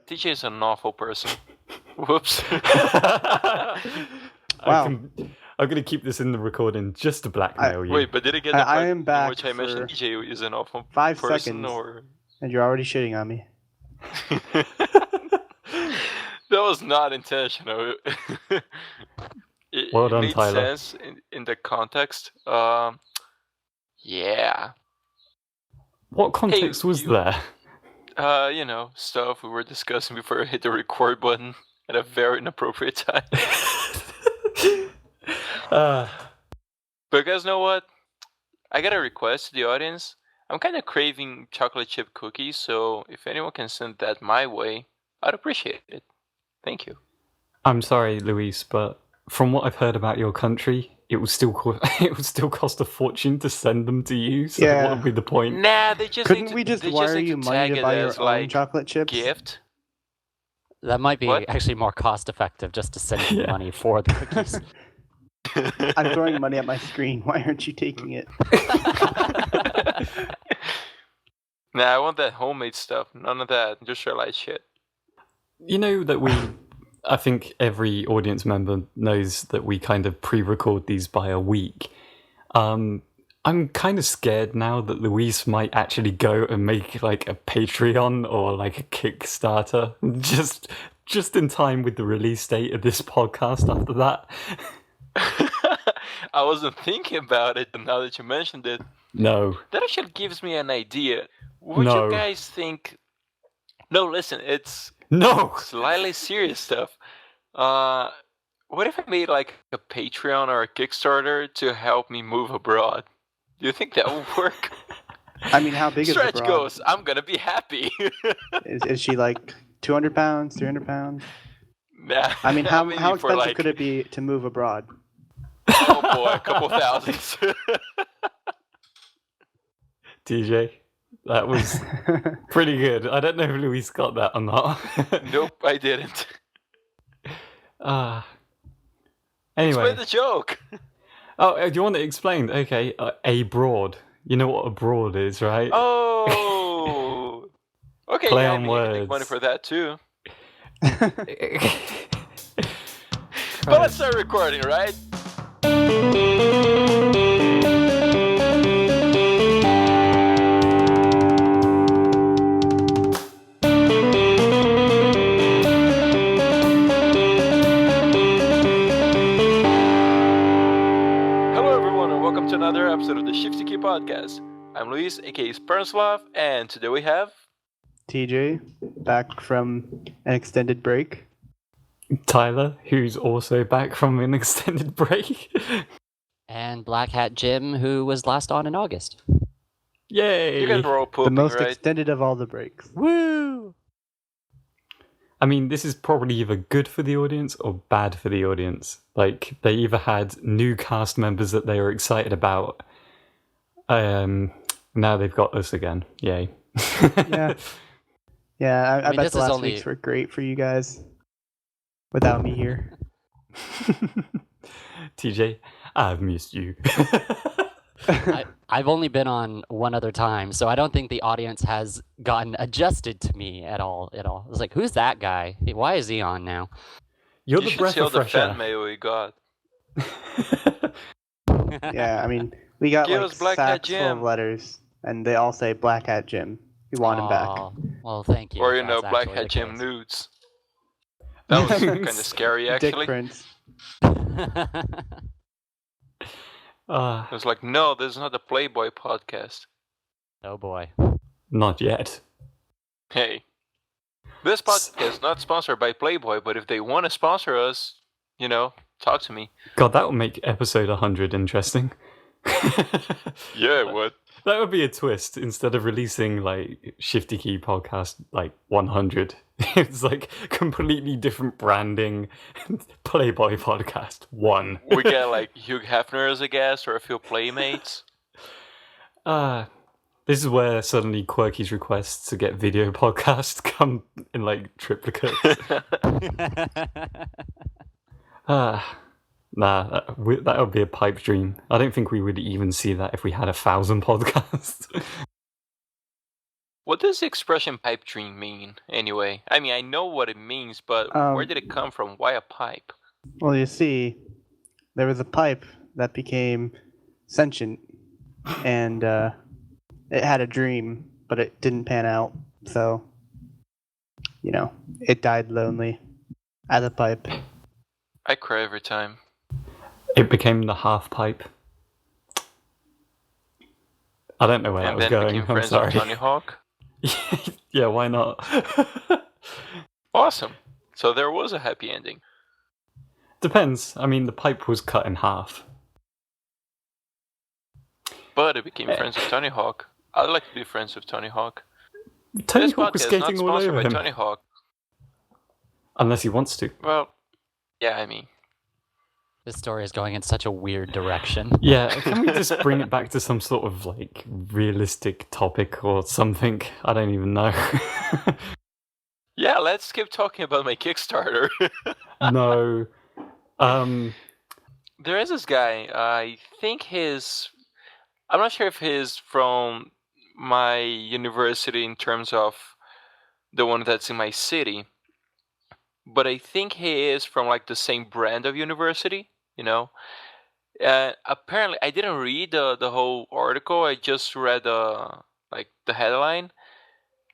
TJ is an awful person. Whoops. Wow. I'm going to keep this in the recording just to blackmail you. Wait, but did it get the part am back in which I mentioned for TJ is an awful 5 person? seconds, Or... and you're already shitting on me. That was not intentional. Well done, made Tyler. sense in the context. Yeah. What context was there? Stuff we were discussing before I hit the record button at a very inappropriate time. But guys, know what? I got a request to the audience. I'm kind of craving chocolate chip cookies, so if anyone can send that my way, I'd appreciate it. Thank you. I'm sorry, Luis, but from what I've heard about your country, it would still cost a fortune to send them to you. So what would be the point? Nah, they just Couldn't we just wire you money to buy your own chocolate chips? Gift. That might be actually more cost effective just to send you money for the cookies. I'm throwing money at my screen. Why aren't you taking it? Nah, I want that homemade stuff. None of that. Just your light shit. You know that I think every audience member knows that we kind of pre-record these by a week. I'm kind of scared now that Luis might actually go and make like a Patreon or like a Kickstarter just in time with the release date of this podcast after that. I wasn't thinking about it, but now that you mentioned it. No. That actually gives me an idea. Would you guys think... No, listen, it's slightly serious stuff. What if I made like a Patreon or a Kickstarter to help me move abroad? Do you think that would work? I mean, how big is Stretch abroad? goes, I'm gonna be happy. Is she like 200 pounds, 300 pounds? Nah. I mean, how expensive could it be to move abroad? Oh boy, a couple thousands. TJ, that was pretty good. I don't know if Luis got that or not. Nope, I didn't. Anyway. Explain the joke. Oh, do you want to explain? Okay, abroad. You know what abroad is, right? Oh. Okay, Play yeah, on I mean, words. you can take money for that too. But let's start recording, right? To another episode of the Shifty podcast. I'm Luis, aka SpartanSloth, and today we have TJ, back from an extended break. Tyler, who's also back from an extended break. And BlackHatJim, who was last on in August. Yay! You guys were all pooping, the most right? extended of all the breaks. Woo! I mean, this is probably either good for the audience or bad for the audience. Like, they either had new cast members that they were excited about. Now they've got us again. Yay. Yeah. Yeah, I bet the last weeks were great for you guys. Without me here. TJ, I've missed you. I've only been on one other time, so I don't think the audience has gotten adjusted to me at all. I was like, who's that guy? Why is he on now? You're you the breath of fresh air. fan mail we got. Yeah, I mean, we got Give like us Black sacks Hat full Jim. of letters, and they all say BlackHatJim. We want him back. Well, thank you. Or, That's Black actually Hat the Jim case. nudes. That was kind of scary, actually. Dick prints. It was like, no, this is not a Playboy podcast. Oh boy. Not yet. Hey. This podcast is not sponsored by Playboy, but if they want to sponsor us, talk to me. God, that would make episode 100 interesting. Yeah, it would. That would be a twist. Instead of releasing like Shifty Key podcast like 100, it's like completely different branding. Playboy podcast 1. We get like Hugh Hefner as a guest or a few playmates. This is where suddenly Quirky's requests to get video podcasts come in like triplicate. Nah, that would be a pipe dream. I don't think we would even see that if we had 1,000 podcasts. What does the expression pipe dream mean, anyway? I mean, I know what it means, but where did it come from? Why a pipe? Well, you see, there was a pipe that became sentient, and it had a dream, but it didn't pan out, so, it died lonely as a pipe. I cry every time. It became the half pipe. I don't know where that was going. I'm sorry. Tony Hawk? Yeah, why not? Awesome. So there was a happy ending. Depends. I mean, the pipe was cut in half. But it became friends with Tony Hawk. I'd like to be friends with Tony Hawk. Tony Hawk was skating all over him. Tony Hawk. Unless he wants to. Well, yeah, I mean. This story is going in such a weird direction. Yeah, can we just bring it back to some sort of, realistic topic or something? I don't even know. Yeah, let's keep talking about my Kickstarter. No. There is this guy, I think I'm not sure if he's from my university in terms of the one that's in my city, but I think he is from the same brand of university, apparently, I didn't read the whole article, I just read the headline,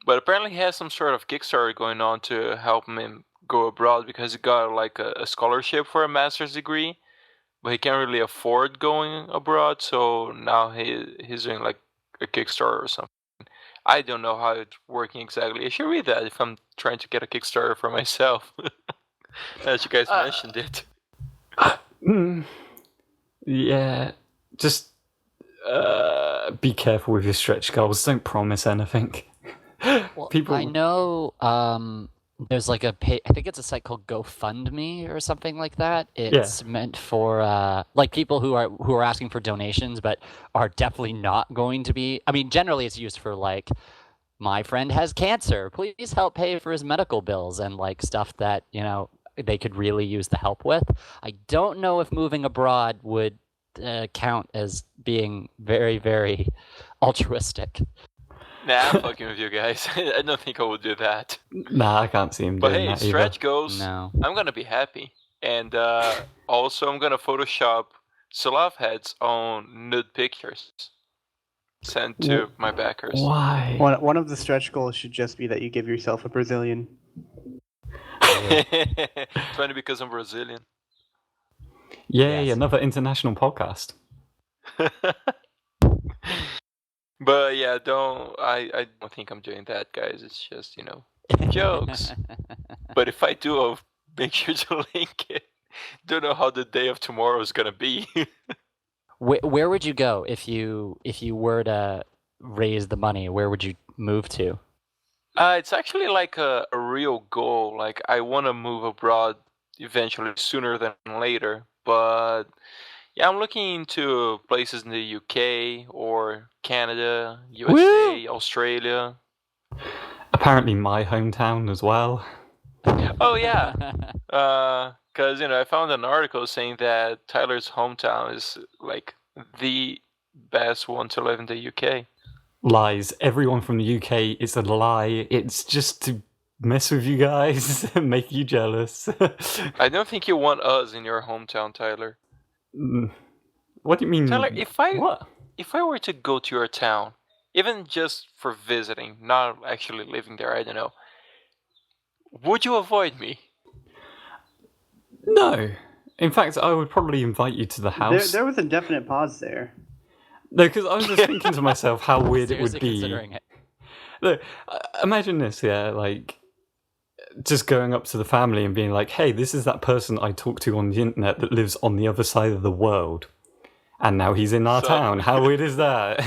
but apparently he has some sort of Kickstarter going on to help him go abroad because he got a scholarship for a master's degree, but he can't really afford going abroad, so now he's doing a Kickstarter or something. I don't know how it's working exactly. I should read that if I'm trying to get a Kickstarter for myself. As you guys mentioned it. Yeah, just be careful with your stretch goals. Don't promise anything. Well, I know there's I think it's a site called GoFundMe or something like that. It's meant for people who are asking for donations but are definitely not going to be. I mean, generally it's used for my friend has cancer, please help pay for his medical bills and stuff that they could really use the help with. I don't know if moving abroad would count as being very, very altruistic. Nah, I'm fucking with you guys. I don't think I would do that. Nah, I can't see him doing that. But hey, stretch goals. No. I'm gonna be happy, and also I'm gonna Photoshop sloth heads on nude pictures. Send to my backers. Why? One of the stretch goals should just be that you give yourself a Brazilian. It's funny because I'm Brazilian. Yay, yes. Another international podcast. But yeah, I don't think I'm doing that, guys. It's just, jokes. But if I do, I'll make sure to link it. Don't know how the day of tomorrow is gonna be. Where would you go if you were to raise the money? Where would you move to? It's actually a real goal. I want to move abroad eventually, sooner than later. But yeah, I'm looking into places in the UK or Canada, USA, Woo! Australia. Apparently my hometown as well. Oh yeah, because I found an article saying that Tyler's hometown is the best one to live in the UK. Lies. Everyone from the UK is a lie. It's just to mess with you guys and make you jealous. I don't think you want us in your hometown, Tyler. What do you mean? Tyler, if I were to go to your town, even just for visiting, not actually living there, I don't know, would you avoid me? No. In fact, I would probably invite you to the house. There was a definite pause there. No, because I was just thinking to myself how weird it would be. It. Look, imagine this, just going up to the family and being like, hey, this is that person I talked to on the internet that lives on the other side of the world. And now he's in our town. How weird is that?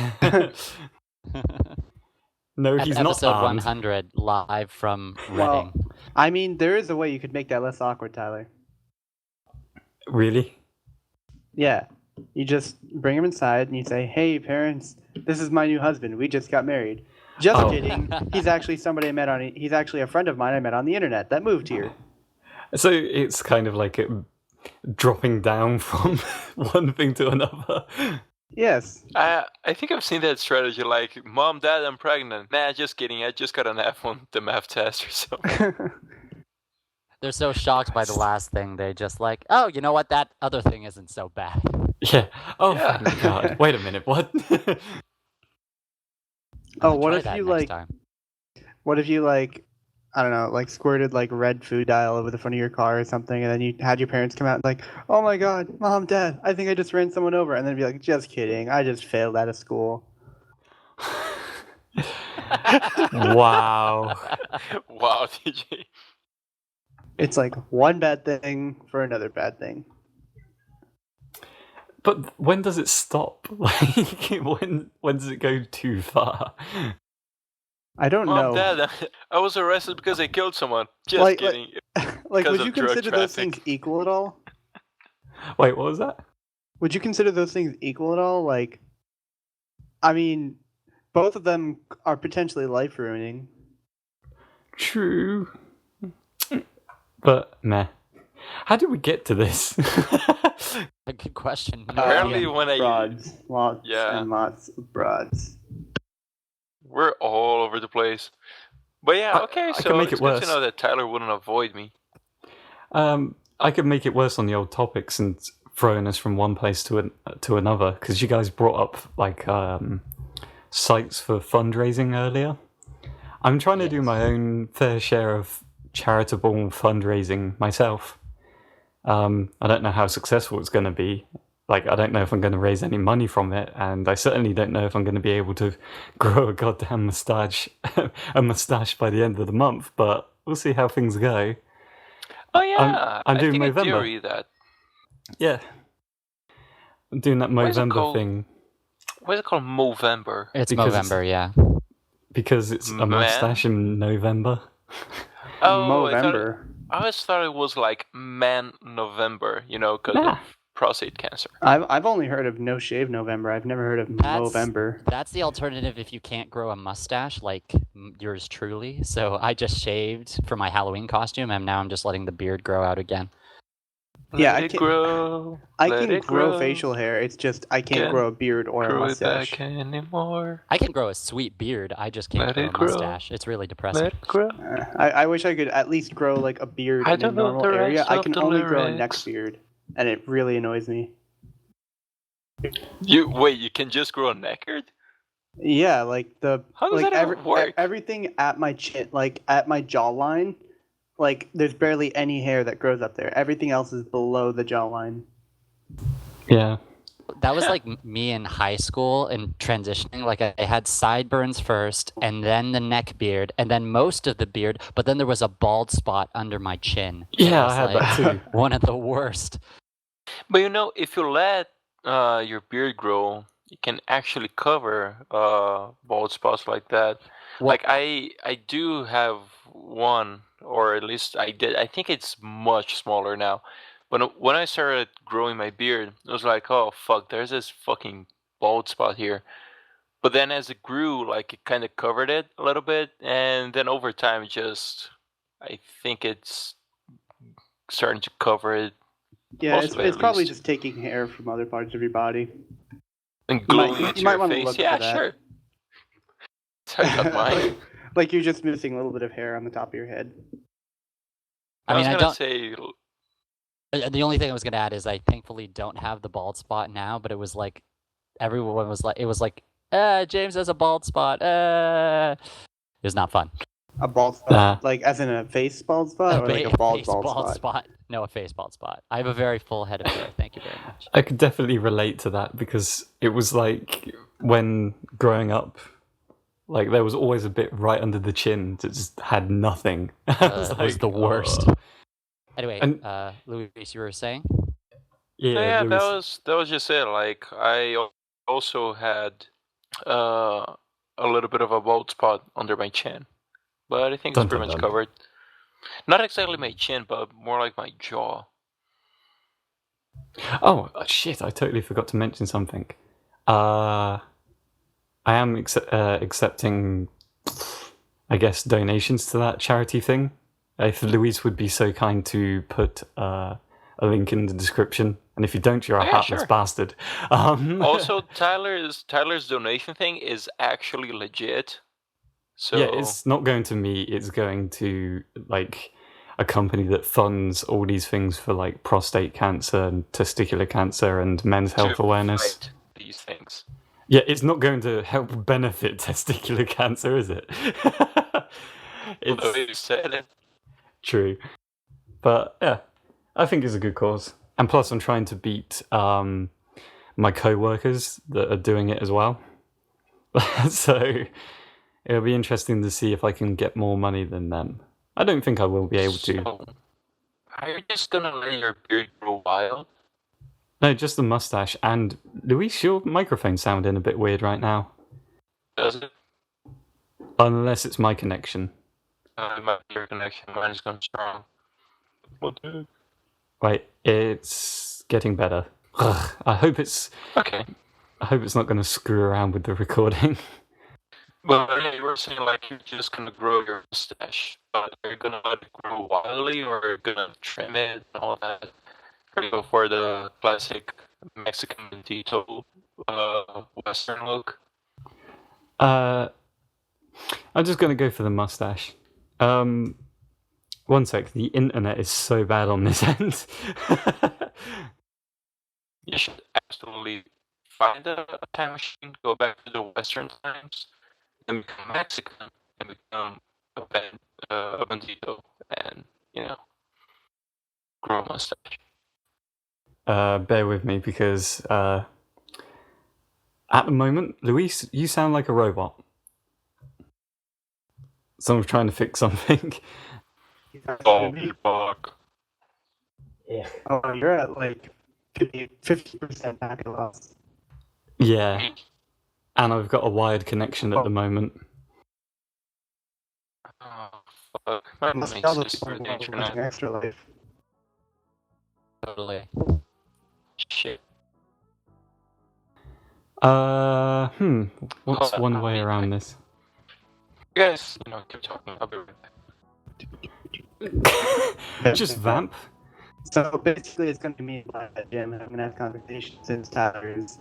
No, he's not episode 100, live from Reading. Well, I mean, there is a way you could make that less awkward, Tyler. Really? Yeah. You just bring him inside and you say, hey, parents, this is my new husband. We just got married. Just kidding. He's actually he's actually a friend of mine I met on the internet that moved here. So it's kind of like dropping down from one thing to another. Yes. I think I've seen that strategy. Like, Mom, Dad, I'm pregnant. Nah, just kidding. I just got an F on the math test or something. They're so shocked by the last thing, they just like, oh, you know what? That other thing isn't so bad. Yeah. Oh, Yeah. thank God. Wait a minute. What? Oh, what if Try that you next like? time. What if you like? I don't know, like squirted like red food dye all over the front of your car or something, and then you had your parents come out and like, oh my God, Mom, Dad, I think I just ran someone over, and then be like, just kidding, I just failed out of school. Wow. Wow, TJ. It's like one bad thing for another bad thing. But when does it stop? Like, when does it go too far? I don't know. Mom, Dad, I was arrested because I killed someone. Just kidding. Like, would you consider those things equal at all? Wait, what was that? Would you consider those things equal at all? Like, I mean, both of them are potentially life-ruining. True. But, meh. How did we get to this? A good question. Apparently, when broads, lots and lots of broads. We're all over the place. But yeah, okay, so make it worse. Good to know that Tyler wouldn't avoid me. I could make it worse on the old topics and throwing us from one place to another, because you guys brought up like sites for fundraising earlier. I'm trying to do my own fair share of charitable fundraising myself. I don't know how successful it's going to be. Like, I don't know if I'm going to raise any money from it, and I certainly don't know if I'm going to be able to grow a goddamn moustache by the end of the month, but we'll see how things go. Oh yeah, I'm doing I Movember. did read that. Yeah. I'm doing that Movember thing. What is it called, Movember? It's Movember, yeah. Because it's a mustache in November. Oh, Movember. I always thought it was like Man November, because of prostate cancer. I've only heard of No Shave November. I've never heard of Movember. That's the alternative if you can't grow a mustache like yours truly. So I just shaved for my Halloween costume, and now I'm just letting the beard grow out again. I can grow facial hair. It's just I can't grow a beard or a mustache. Back anymore. I can grow a sweet beard. I just can't grow a mustache. It's really depressing. Let it grow. I wish I could at least grow like a beard in a normal area. I can only grow a neck beard, and it really annoys me. You can just grow a neck beard? Yeah, like how does that work? Everything at my chin, like at my jawline. Like, there's barely any hair that grows up there. Everything else is below the jawline. Yeah. That was like me in high school and transitioning. Like, I had sideburns first, and then the neck beard, and then most of the beard, but then there was a bald spot under my chin. Yeah, I had that too. One of the worst. But if you let your beard grow, you can actually cover bald spots like that. Like, I do have one, or at least I did. I think it's much smaller now. But when I started growing my beard, it was like, oh fuck, there's this fucking bald spot here. But then as it grew, like, it kind of covered it a little bit, and then over time, I think it's starting to cover it. Yeah, it's probably just taking hair from other parts of your body and gluing it to your face. Yeah, sure. That's how you got mine. Like you're just missing a little bit of hair on the top of your head. I don't say. The only thing I was gonna add is I thankfully don't have the bald spot now, but it was like everyone was like, James has a bald spot. It was not fun. A bald spot, like as in a face bald spot, or like a bald spot? No, a face bald spot. I have a very full head of hair. Thank you very much. I could definitely relate to that because it was like when growing up. Like, there was always a bit right under the chin that just had nothing. It was the worst. Anyway, Luis, you were saying? Yeah, Luis. that was just it. Like, I also had a little bit of a bald spot under my chin. But I think it's pretty much covered. Not exactly my chin, but more like my jaw. Oh, shit, I totally forgot to mention something. I am accepting, I guess, donations to that charity thing. If Luis would be so kind to put a link in the description, And if you don't, you're a heartless bastard. Also, Tyler's donation thing is actually legit. So yeah, it's not going to me. It's going to like a company that funds all these things for like prostate cancer and testicular cancer and men's health awareness. Fight these things. Yeah, it's not going to help benefit testicular cancer, is it? Although you said it. True. But yeah, I think it's a good cause. And plus, I'm trying to beat my co-workers that are doing it as well. So it'll be interesting to see if I can get more money than them. I don't think I will be able to. Are you just gonna let your beard grow wild? No, just the mustache. And Luis, your microphone's sounding a bit weird right now. Does it? Unless it's my connection. It might be your connection. Mine is going strong. What the heck? Wait, it's getting better. Ugh, I hope it's okay. I hope it's not going to screw around with the recording. Well, you were saying like you're just gonna grow your mustache, but are you gonna let it grow wildly, or are you gonna trim it and all that? Or go for the classic Mexican mestizo, Western look? I'm just going to go for the mustache. One sec, the internet is so bad on this end. You should absolutely find a time machine, go back to the Western times, then become Mexican, and become a bandito, and, grow a mustache. Bear with me, because at the moment, Luis, you sound like a robot. Someone's trying to fix something. Oh, fuck. Yeah. Oh, you're at like 50% back at loss. Yeah. And I've got a wired connection at the moment. Oh, fuck. My Extra life. Totally. Shit. What's one way around this? You guys, keep talking. I'll be right back. Just vamp? So basically, it's going to be me and BlackHatJim, and I'm going to have conversations since Tyler is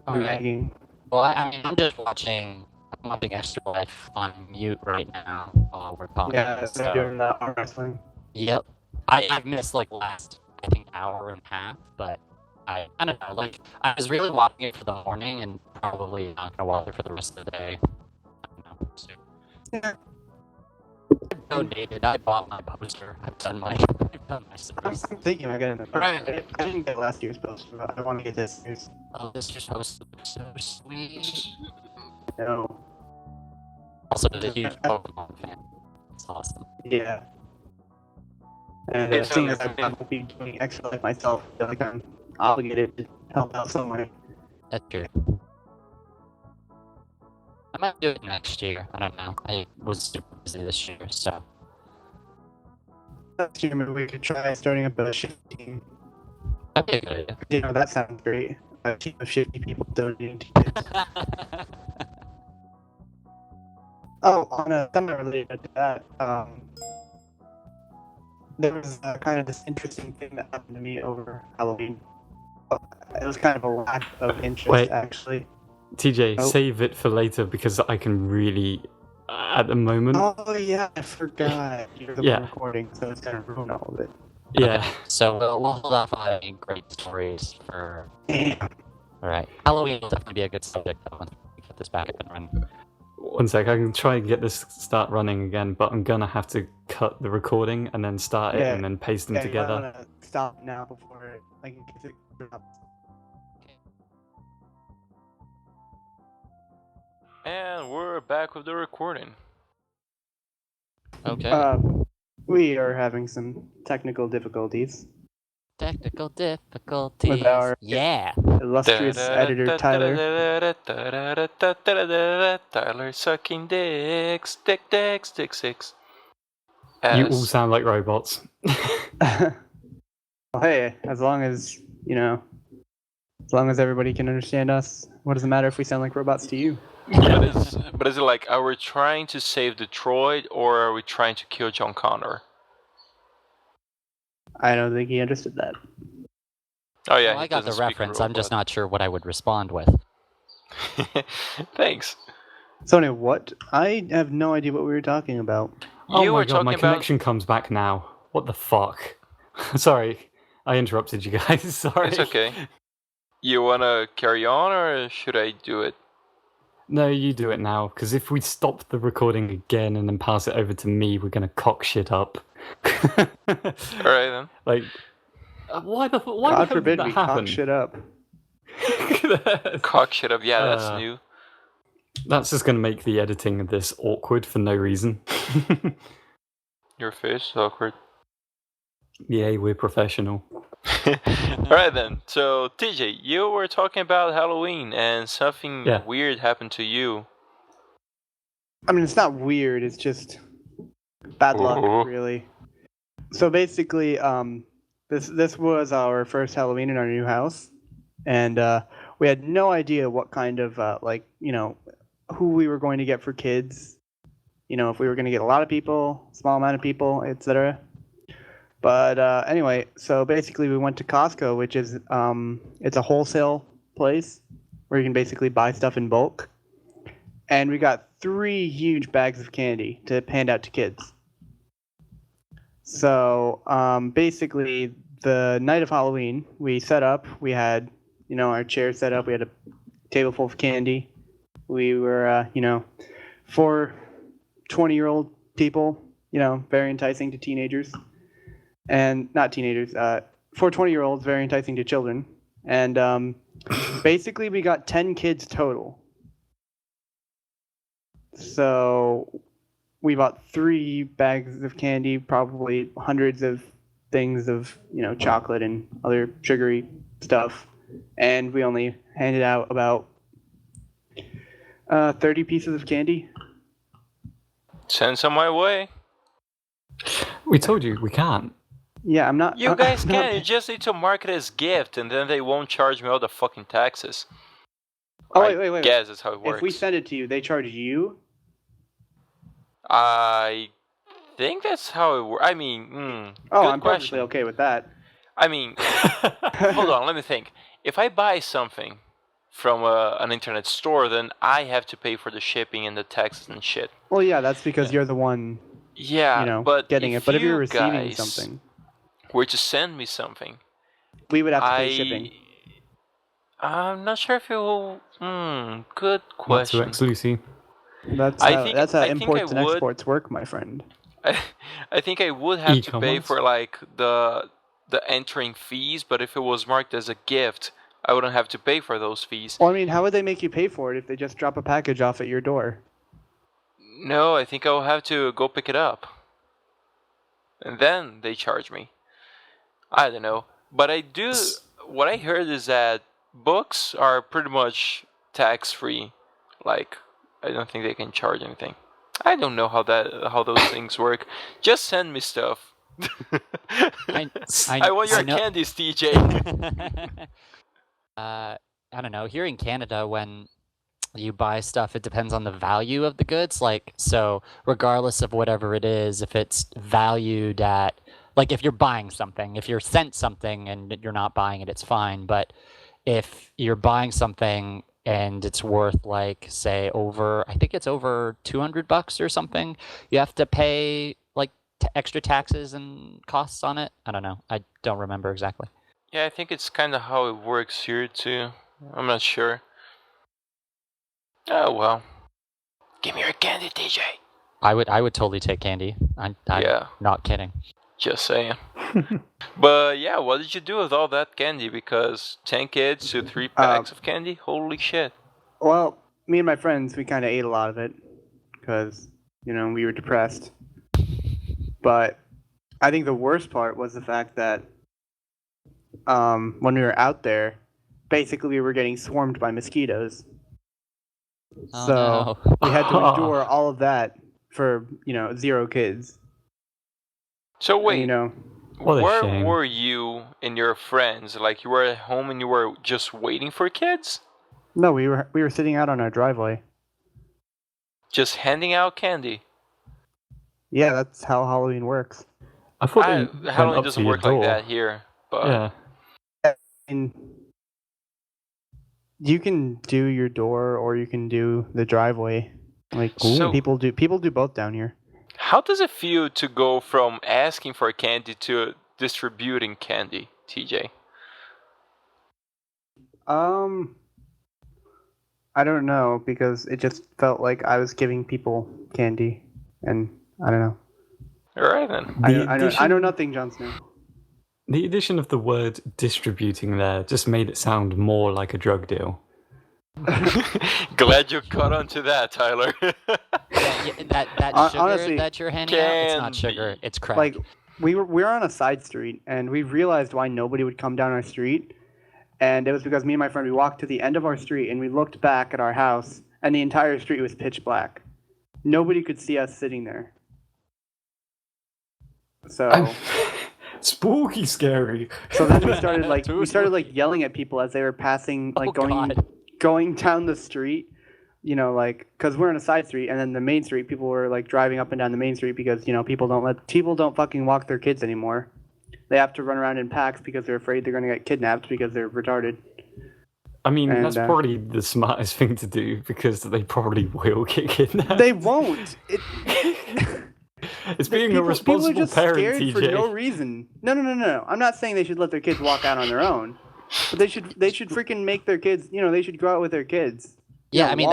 nagging. Well, I'm just watching Extra Life on mute right now while we're talking. Yeah, so doing arm wrestling. Yep. I've missed like last, I think, hour and a half, but I don't know. Like, I was really watching it for the morning and probably not gonna watch it for the rest of the day. I don't know. So, yeah. I donated. I bought my poster. I've done my service. I'm thinking about getting it. Right. I didn't get last year's poster, but I want to get this year's. Oh, this year's poster looks so sweet. No. Also, the huge Pokemon fan. It's awesome. Yeah. And seeing as I won't be doing Extra Life myself, I feel like I'm obligated to help out somewhere. That's true. I might do it next year. I don't know. I was super busy this year, so. Next year, maybe we could try starting up a Shifty team. That'd be a good idea. That sounds great. A team of Shifty people donating tickets. Oh, on a semi-related to that, there was kind of this interesting thing that happened to me over Halloween. It was kind of a lack of interest, actually. TJ, save it for later because I can really, at the moment. Oh yeah, I forgot. You're the one recording, so it's gonna ruin all of it. Yeah. Okay, so we'll hold off on any great stories for. Damn. All right, Halloween will definitely be a good subject though once we get this back up and running. One sec, I can try and get this start running again, but I'm gonna have to cut the recording and then start it and then paste them together. You wanna stop now before it drops. And we're back with the recording. Okay. We are having some technical difficulties. Technical difficulties. With our illustrious editor Tyler. Tyler sucking dicks, dick six. You all sound like robots. Well, hey, as long as everybody can understand us, what does it matter if we sound like robots to you? But is it like, are we trying to save Detroit or are we trying to kill John Connor? I don't think he understood that. Oh yeah, well, I got the reference. I'm just not sure what I would respond with. Thanks. Sonia, what? I have no idea what we were talking about. Oh my god, my connection comes back now. What the fuck? Sorry, I interrupted you guys. Sorry. It's okay. You wanna carry on, or should I do it? No, you do it now, because if we stop the recording again and then pass it over to me, we're gonna cock shit up. Alright then. Like, why the God hell forbid did that we happen? cock shit up. Cock shit up, yeah, that's new. That's just gonna make the editing of this awkward for no reason. Your face is awkward. Yay, we're professional. Alright then, so TJ, you were talking about Halloween and something weird happened to you. I mean, it's not weird, it's just bad luck, really. So basically, this was our first Halloween in our new house, and we had no idea what kind of, who we were going to get for kids, if we were going to get a lot of people, small amount of people, etc. But anyway, so basically we went to Costco, which is it's a wholesale place where you can basically buy stuff in bulk. And we got 3 huge bags of candy to hand out to kids. So basically the night of Halloween, we set up, we had, our chairs set up, we had a table full of candy. We were, 4 20-year-old people, very enticing to teenagers. And not teenagers, 4 20-year-olds, very enticing to children. And basically we got 10 kids total. So we bought 3 bags of candy, probably hundreds of things of, chocolate and other sugary stuff. And we only handed out about 30 pieces of candy. Send some my way. We told you we can't. Yeah, I'm not. You guys can. You just need to mark it as gift, and then they won't charge me all the fucking taxes. Oh wait. Guess that's how it works. If we send it to you, they charge you. I think that's how it works. I mean, I'm perfectly okay with that. I mean, hold on, let me think. If I buy something from an internet store, then I have to pay for the shipping and the taxes and shit. Well, yeah, that's because you're the one. But getting it. But if you're receiving something, were to send me something, we would have to pay shipping. I'm not sure if it will. Good question. What's Lucy? That's how imports and exports work, my friend. I think I would have to pay for like the entering fees, but if it was marked as a gift, I wouldn't have to pay for those fees. Well, I mean, how would they make you pay for it if they just drop a package off at your door? No, I think I'll have to go pick it up. And then they charge me. I don't know. But what I heard is that books are pretty much tax-free. Like, I don't think they can charge anything. I don't know how those things work. Just send me stuff. I want your candies, TJ. I don't know. Here in Canada, when you buy stuff, it depends on the value of the goods. Like, so regardless of whatever it is, if it's valued at, like if you're buying something, if you're sent something and you're not buying it, it's fine. But if you're buying something and it's worth like, say, I think it's over $200 or something, you have to pay like extra taxes and costs on it. I don't know. I don't remember exactly. Yeah, I think it's kind of how it works here too. I'm not sure. Oh well. Give me your candy, TJ. I would totally take candy. I'm not kidding. Just saying. But yeah, what did you do with all that candy? Because 10 kids to 3 packs of candy? Holy shit. Well, me and my friends, we kind of ate a lot of it because, we were depressed. But I think the worst part was the fact that when we were out there, basically we were getting swarmed by mosquitoes. So we had to endure all of that for, 0 kids. So wait, and, where were you and your friends? Like you were at home and you were just waiting for kids? No, we were sitting out on our driveway. Just handing out candy? Yeah, that's how Halloween works. I thought Halloween doesn't work like that here, but... Yeah. you can do your door or you can do the driveway. Like people do both down here. How does it feel to go from asking for candy to distributing candy, TJ? I don't know, because it just felt like I was giving people candy, and I don't know. All right then. I know nothing, Jon Snow. The addition of the word distributing there just made it sound more like a drug deal. Glad you caught on to that, Tyler. that sugar honestly, that you're handing out, it's not sugar, it's crack. Like, we were on a side street, and we realized why nobody would come down our street. And it was because me and my friend, we walked to the end of our street and we looked back at our house and the entire street was pitch black. Nobody could see us sitting there. So spooky scary. So then we started yelling at people as they were passing, like going down the street, you know, like, cuz we're on a side street, and then the main street, people were like driving up and down the main street because, you know, people don't fucking walk their kids anymore. They have to run around in packs because they're afraid they're going to get kidnapped because they're retarded. I mean, that's probably the smartest thing to do, because they probably will get kidnapped. They won't. It's being a responsible parent, TJ. People are just scared for no reason. No. I'm not saying they should let their kids walk out on their own, but they should freaking make their kids. You know, they should go out with their kids. Yeah, I mean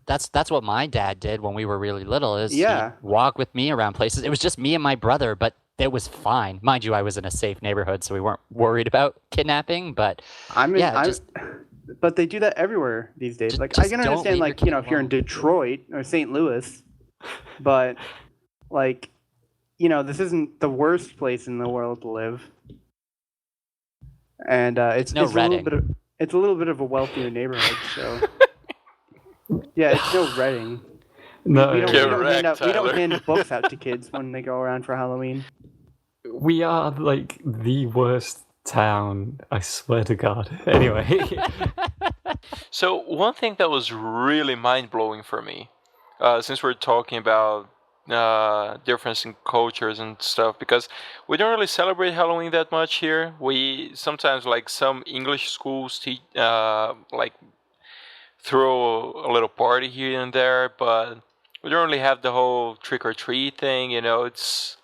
that's what my dad did when we were really little. He'd walk with me around places. It was just me and my brother, but it was fine. Mind you, I was in a safe neighborhood, so we weren't worried about kidnapping. But but they do that everywhere these days. Like, I can understand, like, you know, if you're in Detroit or St. Louis, but like, you know, this isn't the worst place in the world to live, and it's a little bit of a wealthier neighborhood. So yeah, it's no Reading. No, we don't hand books out to kids when they go around for Halloween. We are like the worst town, I swear to God. Anyway. So one thing that was really mind-blowing for me, since we're talking about difference in cultures and stuff, because we don't really celebrate Halloween that much here. We sometimes, like, some English schools like throw a little party here and there, but we don't really have the whole trick-or-treat thing. You know, it's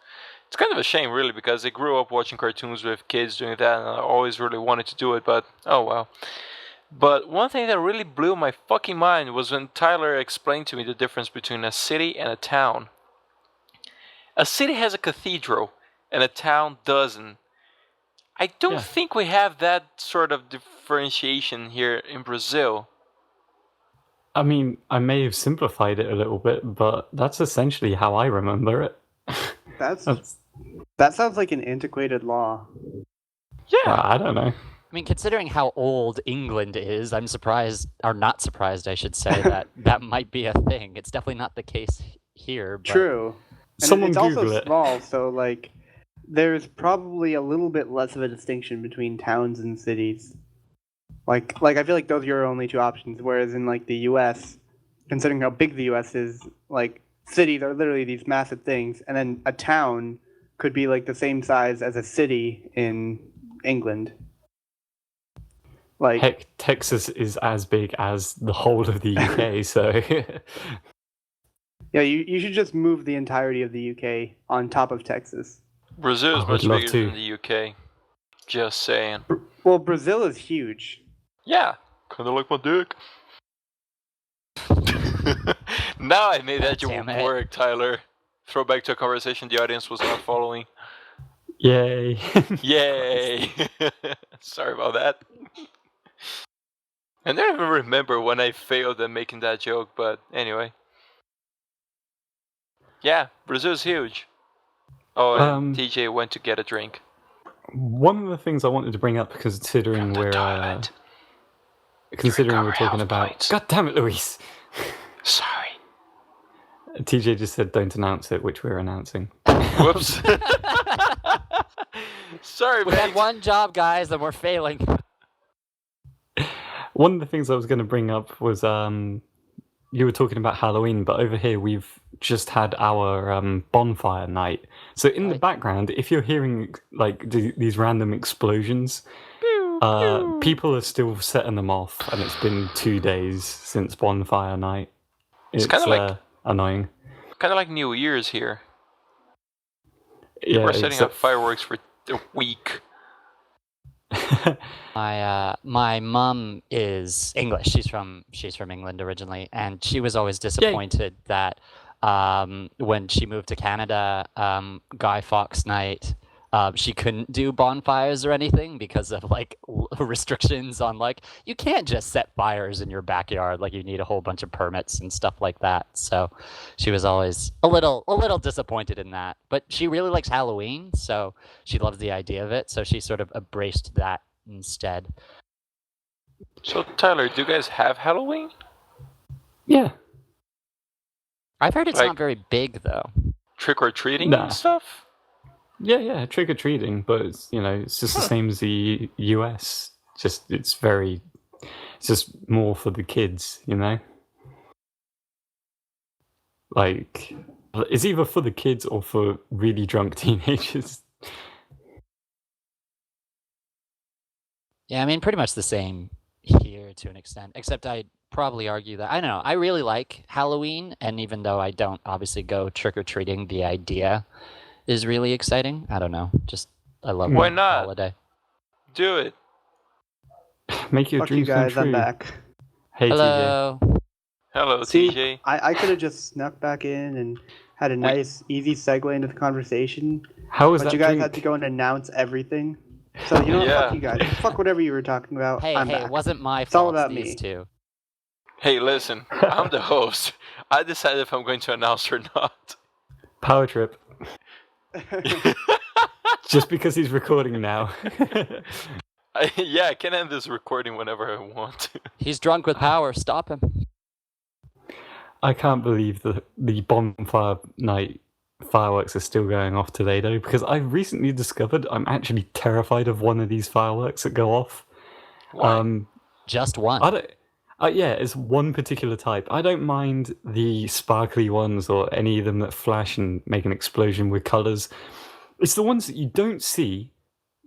kind of a shame, really, because I grew up watching cartoons with kids doing that, and I always really wanted to do it, but oh well. But one thing that really blew my fucking mind was when Tyler explained to me the difference between a city and a town. A city has a cathedral, and a town doesn't. I don't think we have that sort of differentiation here in Brazil. I mean, I may have simplified it a little bit, but that's essentially how I remember it. That sounds like an antiquated law. Yeah. I don't know. I mean, considering how old England is, I'm surprised, or not surprised, I should say, that might be a thing. It's definitely not the case here. But... True. And it's also small, so, like, there's probably a little bit less of a distinction between towns and cities. Like I feel like those are your only two options, whereas in, like, the U.S., considering how big the U.S. is, like, cities are literally these massive things, and then a town could be, like, the same size as a city in England. Like, heck, Texas is as big as the whole of the UK, so... Yeah, you should just move the entirety of the UK on top of Texas. Brazil is much bigger than the UK. Just saying. Well, Brazil is huge. Yeah, kind of like my dick. Now I made that joke work, Tyler. Throwback to a conversation the audience was not following. Yay. Yay. Sorry about that. I don't even remember when I failed at making that joke, but anyway. Yeah, Brazil's huge. Oh, and TJ went to get a drink. One of the things I wanted to bring up, considering we're talking about... God damn it, Luis! Sorry. TJ just said don't announce it, which we're announcing. Whoops. Sorry, we had one job, guys, and we're failing. One of the things I was going to bring up was you were talking about Halloween, but over here we've just had our bonfire night. So in the background, if you're hearing like these random explosions, People are still setting them off, and it's been 2 days since bonfire night. It's kind of like annoying. Kind of like New Year's here. Yeah, we're setting up fireworks for a week. My mom is English. She's from England originally, and she was always disappointed that when she moved to Canada, Guy Fawkes night, she couldn't do bonfires or anything because of like restrictions on like you can't just set fires in your backyard, like you need a whole bunch of permits and stuff like that. So she was always a little disappointed in that. But she really likes Halloween, so she loves the idea of it. So she sort of embraced that instead. So Tyler, do you guys have Halloween? Yeah. I've heard it's not very big though. Trick or treating and stuff? Yeah, trick or treating, but it's, it's just the same as the US. It's just more for the kids, Like, it's either for the kids or for really drunk teenagers. Yeah, I mean, pretty much the same here to an extent, except I'd probably argue that, I don't know, I really like Halloween, and even though I don't obviously go trick-or-treating, the idea is really exciting. I don't know, I love Why not? Holiday. Do it. Make your dreams come true. I'm back. Hey, hello. TJ. Hello, See, TJ. I could have just snuck back in and had a nice, easy segue into the conversation. How was that? But you guys had to go and announce everything. So, fuck you guys. Fuck whatever you were talking about. Hey, back. it wasn't my fault. It's all about these me. two. Hey, listen, I'm the host. I decide if I'm going to announce or not. Power trip. Just because he's recording now. I can end this recording whenever I want to. He's drunk with power. Stop him. I can't believe the bonfire night fireworks are still going off today, though, because I recently discovered I'm actually terrified of one of these fireworks that go off. Why? Just one. I don't. Yeah, it's one particular type. I don't mind the sparkly ones or any of them that flash and make an explosion with colours. It's the ones that you don't see.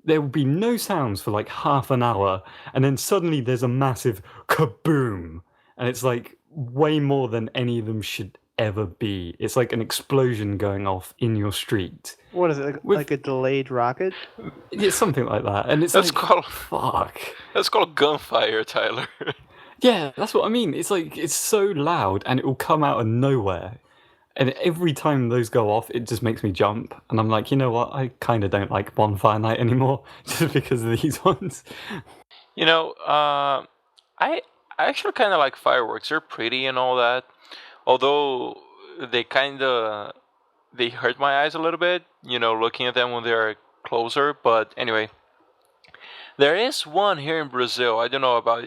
There will be no sounds for like half an hour, and then suddenly there's a massive kaboom, and it's like way more than any of them should ever be. It's like an explosion going off in your street. What is it, like a delayed rocket? It's something like that, and it's fuck. That's called gunfire, Tyler. Yeah, that's what I mean. It's like, it's so loud and it will come out of nowhere. And every time those go off, it just makes me jump. And I'm like, you know what? I kind of don't like bonfire night anymore just because of these ones. I actually kind of like fireworks. They're pretty and all that. Although they hurt my eyes a little bit, looking at them when they're closer. But anyway, there is one here in Brazil. I don't know about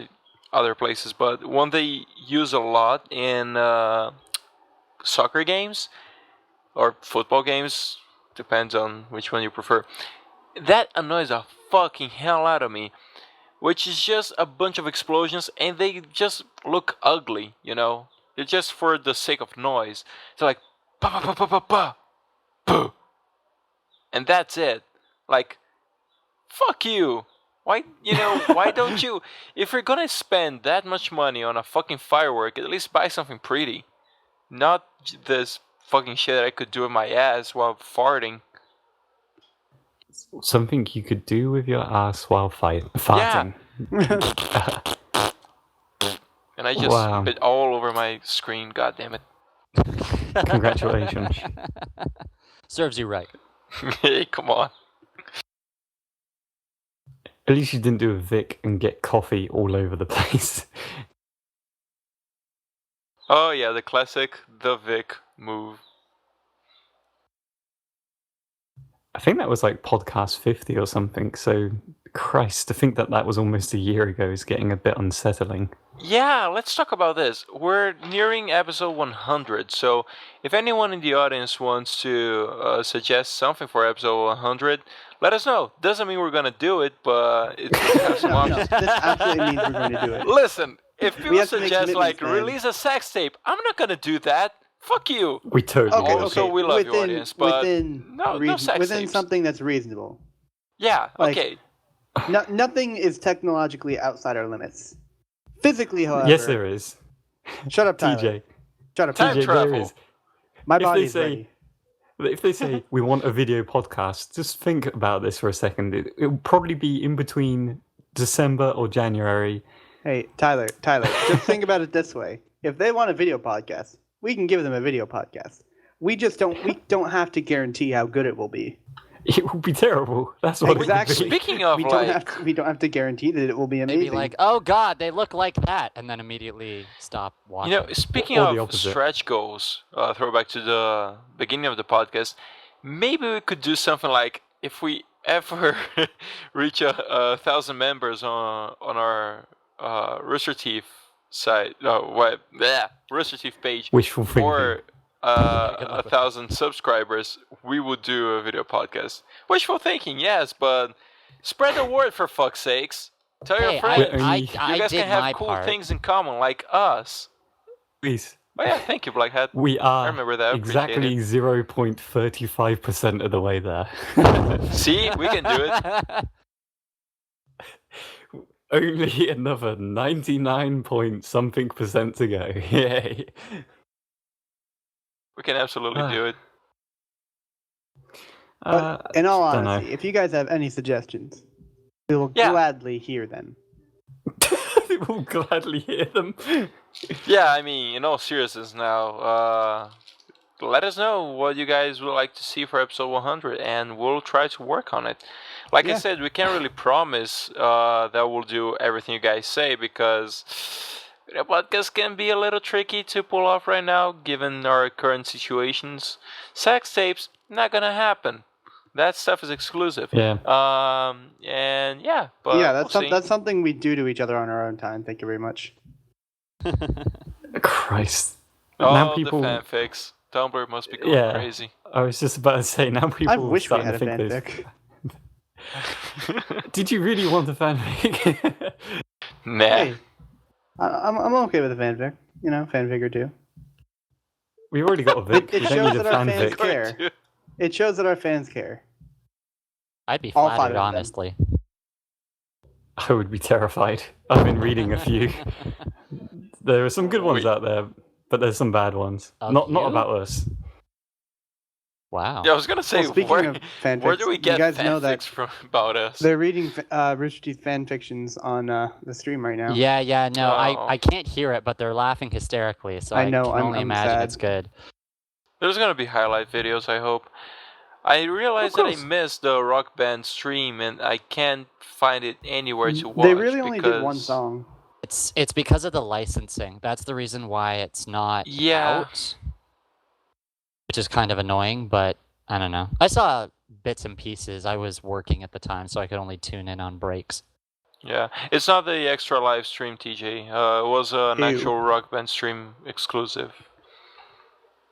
other places, but one they use a lot in soccer games or football games, depends on which one you prefer. That annoys the fucking hell out of me, which is just a bunch of explosions, and they just look ugly, They're just for the sake of noise. It's like pa pa pa pa pa pa, poo, and that's it. Like, fuck you. Why don't you, if you're gonna spend that much money on a fucking firework, at least buy something pretty. Not this fucking shit that I could do with my ass while farting. Something you could do with your ass while farting. Yeah. And I just spit all over my screen, god damn it. Congratulations. Serves you right. Hey, come on. At least you didn't do a Vic and get coffee all over the place. Oh yeah, the classic, the Vic move. I think that was like podcast 50 or something, so Christ, to think that was almost a year ago is getting a bit unsettling. Yeah, let's talk about this. We're nearing episode 100, so if anyone in the audience wants to suggest something for episode 100, let us know. Doesn't mean we're going to do it, but it's have some options. This absolutely means we're going to do it. Listen, if people suggest, release a sex tape, I'm not going to do that. Fuck you. We totally okay, Also, we love your audience, but within no sex within tapes. something that's reasonable. Yeah, okay. nothing is technologically outside our limits. Physically, however. Yes, there is. Shut up, Tyler. TJ. Shut up, Time TJ, travel. there is. My body's ready. If they say we want a video podcast, just think about this for a second. It'll probably be in between December or January. Hey, Tyler, just think about it this way. If they want a video podcast, we can give them a video podcast. We don't have to guarantee how good it will be. It will be terrible. That's what exactly. it will be. Speaking of, we don't have to guarantee that it will be amazing. Maybe like, oh god, they look like that, and then immediately stop watching. You know, speaking of stretch goals, throwback to the beginning of the podcast, maybe we could do something like, if we ever reach 1,000 members on our Rooster Teeth site, Rooster Teeth page, or 1,000 subscribers, we would do a video podcast. Wishful thinking, yes, but spread the word for fuck's sakes. Tell your friends. You guys can have cool things in common, like us. Please. Oh yeah, thank you, BlackHat. We are I remember that. exactly 0.35% of the way there. See, we can do it. Only another 99 point something percent to go. Yay. We can absolutely do it. In all honesty, if you guys have any suggestions, we will gladly hear them. We'll gladly hear them. Yeah, I mean, in all seriousness now, let us know what you guys would like to see for episode 100, and we'll try to work on it. Like I said, we can't really promise that we'll do everything you guys say, because the podcast can be a little tricky to pull off right now, given our current situations. Sex tapes, not gonna happen. That stuff is exclusive. Yeah. And yeah, but that's something we do to each other on our own time. Thank you very much. Christ. Oh, now people... the fanfics. Tumblr must be going crazy. I was just about to say, now people I wish we had a think fanfic. Did you really want a fanfic? Nah. Hey, I'm okay with a fanfic. You know, fanfic or two. We've already got a Vic. It shows that our fans care. It shows that our fans care. I'd be flattered, honestly. I would be terrified. I've been reading a few. There are some good ones out there, but there's some bad ones. Not about us. Wow. Yeah, I was gonna say, of fanfics, where do we get you guys fanfics know that from about us? They're reading Rooster Teeth fanfictions on the stream right now. Yeah, no, I can't hear it, but they're laughing hysterically, so I can only imagine sad. it's good. There's gonna be highlight videos, I hope. I realized that I missed the Rock Band stream, and I can't find it anywhere to watch. They really only did one song. It's because of the licensing. That's the reason why it's not out. Which is kind of annoying, but I don't know. I saw bits and pieces. I was working at the time, so I could only tune in on breaks. Yeah, it's not the extra live stream, TJ. It was an actual Rock Band stream exclusive.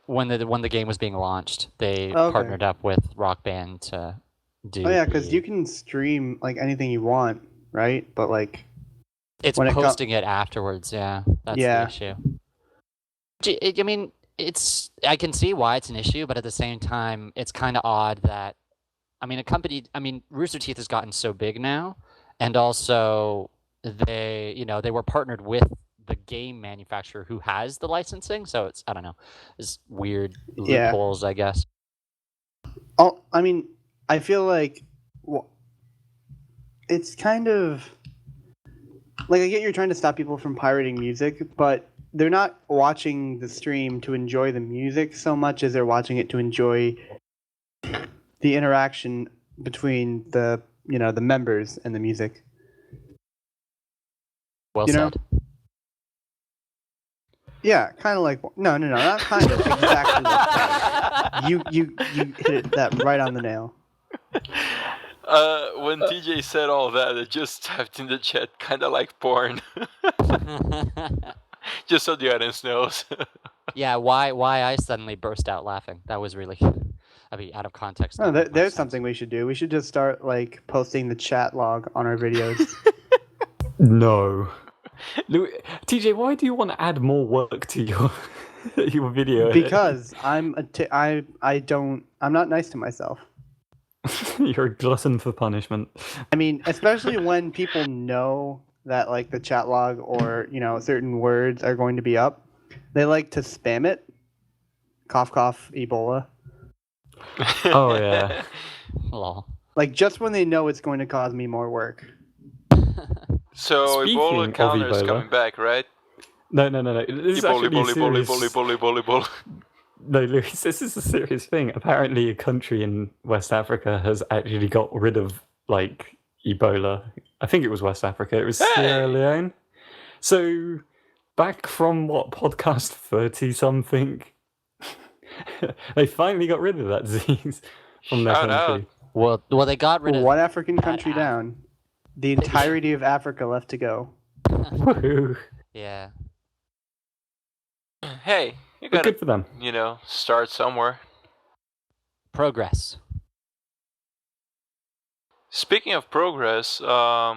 When the game was being launched, they partnered up with Rock Band to do. Oh yeah, because you can stream like anything you want, right? But like, it's posting it afterwards. Yeah, that's the issue. I mean, I can see why it's an issue, but at the same time, it's kind of odd that, Rooster Teeth has gotten so big now, and also they were partnered with the game manufacturer who has the licensing, so it's, I don't know, it's weird loopholes, I guess. Oh, I mean, I feel like it's kind of like, I get you're trying to stop people from pirating music, but they're not watching the stream to enjoy the music so much as they're watching it to enjoy the interaction between the members and the music. Well said. Yeah, kind of like no, not kind of, exactly like that. You hit that right on the nail. When TJ said all that, it just typed in the chat, kind of like porn. Just so the audience knows. Yeah, why I suddenly burst out laughing? That was really, out of context. No, there's something we should do. We should just start like posting the chat log on our videos. No. TJ, why do you want to add more work to your video? Because I'm not nice to myself. You're a glutton for punishment. I mean, especially when people know that like the chat log or certain words are going to be up, they like to spam it. Cough, cough, Ebola. Oh yeah. Lol. Like just when they know it's going to cause me more work. So Speaking Ebola of counter is Ebola- coming back, right? No. This is actually serious. Ebola. No, Luis, this is a serious thing. Apparently, a country in West Africa has actually got rid of like Ebola. I think it was West Africa. It was Sierra Leone. So back from what, podcast 30 something, they finally got rid of that disease from their Shout country. Well, they got rid of one African country down. The entirety of Africa left to go. Woohoo. Yeah. Hey, you But gotta, good for them. start somewhere. Progress. Speaking of progress, nah,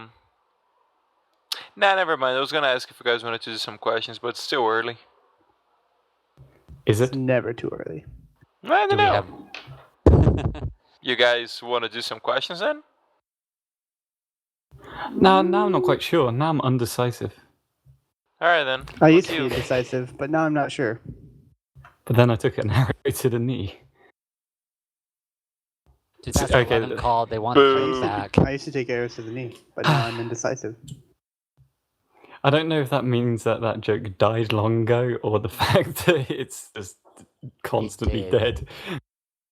never mind. I was gonna ask if you guys wanted to do some questions, but it's still early. Is It's it? never too early. I don't Do we know. have... You guys want to do some questions then? No, now I'm not quite sure. Now I'm undecisive. All right then. I used Fuck to you. be decisive, but now I'm not sure. But then I took an arrow to the knee. Dude, that's what Okay. them called. They want Boo. the back. I used to take arrows to the knee, but now I'm indecisive. I don't know if that means that joke died long ago or the fact that it's just constantly did. dead.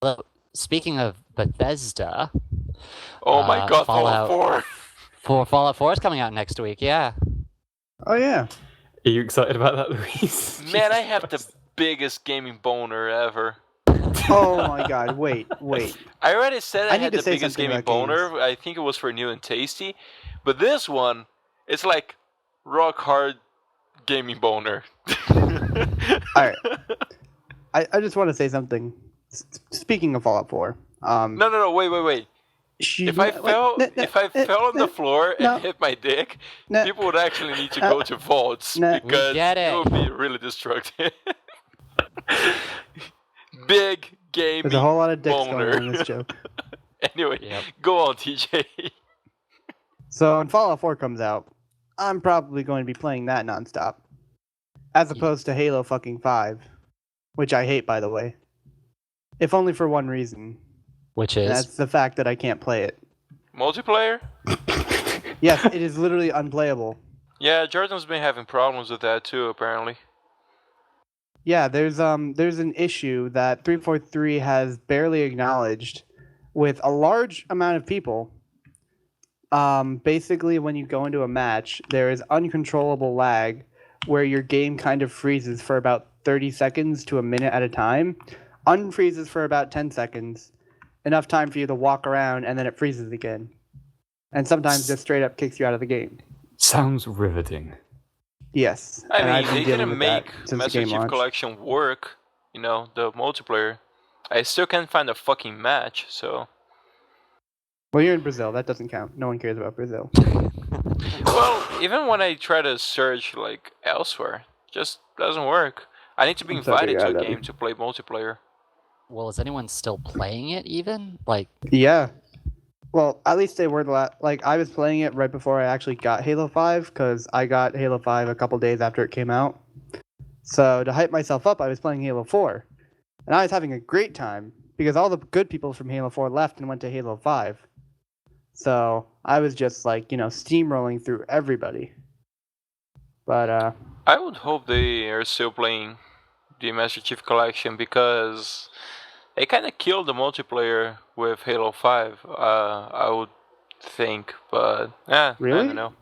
Well, speaking of Bethesda, Oh my god, Fallout 4. Fallout 4 is coming out next week. Yeah. Oh yeah. Are you excited about that, Luis? Man, I have the biggest gaming boner ever. Oh my god, wait. I already said I I had need to the say biggest something gaming about games. boner. I think it was for New and Tasty. But this one, it's like rock hard gaming boner. Alright. I just want to say something. Speaking of Fallout 4. No, wait. If I fell on the floor and hit my dick, people would actually need to go to vaults because get it. it would be really destructive. Big gaming There's a whole lot of dicks boner. going on in this joke. Anyway, Yep. go on, TJ. So when Fallout 4 comes out, I'm probably going to be playing that nonstop. As opposed to Halo fucking 5. Which I hate, by the way. If only for one reason. Which And is that's the fact that I can't play it. Multiplayer? Yes, it is literally unplayable. Yeah, Jordan's been having problems with that too, apparently. Yeah, there's an issue that 343 has barely acknowledged with a large amount of people. Basically, when you go into a match, there is uncontrollable lag where your game kind of freezes for about 30 seconds to a minute at a time, unfreezes for about 10 seconds, enough time for you to walk around, and then it freezes again. And sometimes just straight up kicks you out of the game. Sounds riveting. Yes. I and I've mean, been they dealing didn't with make that since the Master game Chief launched. Collection work, the multiplayer. I still can't find a fucking match, so... Well, you're in Brazil. That doesn't count. No one cares about Brazil. Well, even when I try to search, elsewhere, it just doesn't work. I need to be I'm sorry, invited to a Adam. game to play multiplayer. well, is anyone still playing it even? Yeah. Well, at least they were I was playing it right before I actually got Halo 5, because I got Halo 5 a couple days after it came out. So to hype myself up, I was playing Halo 4. And I was having a great time, because all the good people from Halo 4 left and went to Halo 5. So I was just steamrolling through everybody. But I would hope they are still playing the Master Chief Collection because they kind of killed the multiplayer with Halo 5, I would think, but Really? I don't know.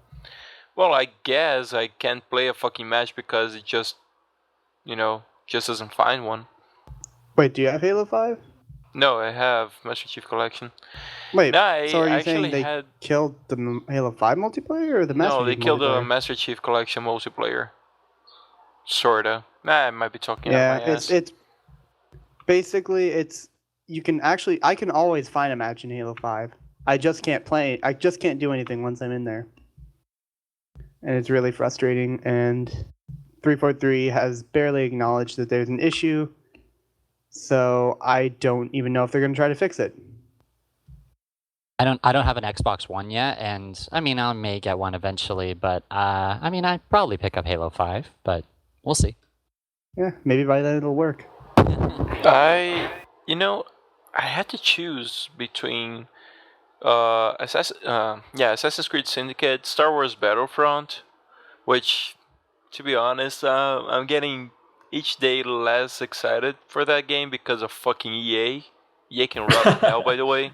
Well, I guess I can't play a fucking match because it just doesn't find one. wait, do you have Halo 5? No, I have Master Chief Collection. Wait, No, I so are you actually saying they had... killed the Halo 5 multiplayer or the Master No, they Chief killed the multiplayer? Master Chief Collection multiplayer. Sorta. I might be talking out my ass. it's basically I can always find a match in Halo 5. I just can't do anything once I'm in there. And it's really frustrating, and 343 has barely acknowledged that there's an issue, so I don't even know if they're going to try to fix it. I don't have an Xbox One yet, and I mean, I may get one eventually, but I mean, I'd probably pick up Halo 5, but we'll see. Yeah, maybe by then it'll work. I had to choose between Assassin's Creed Syndicate, Star Wars Battlefront, which, to be honest, I'm getting each day less excited for that game because of fucking EA. EA can rot in hell, by the way.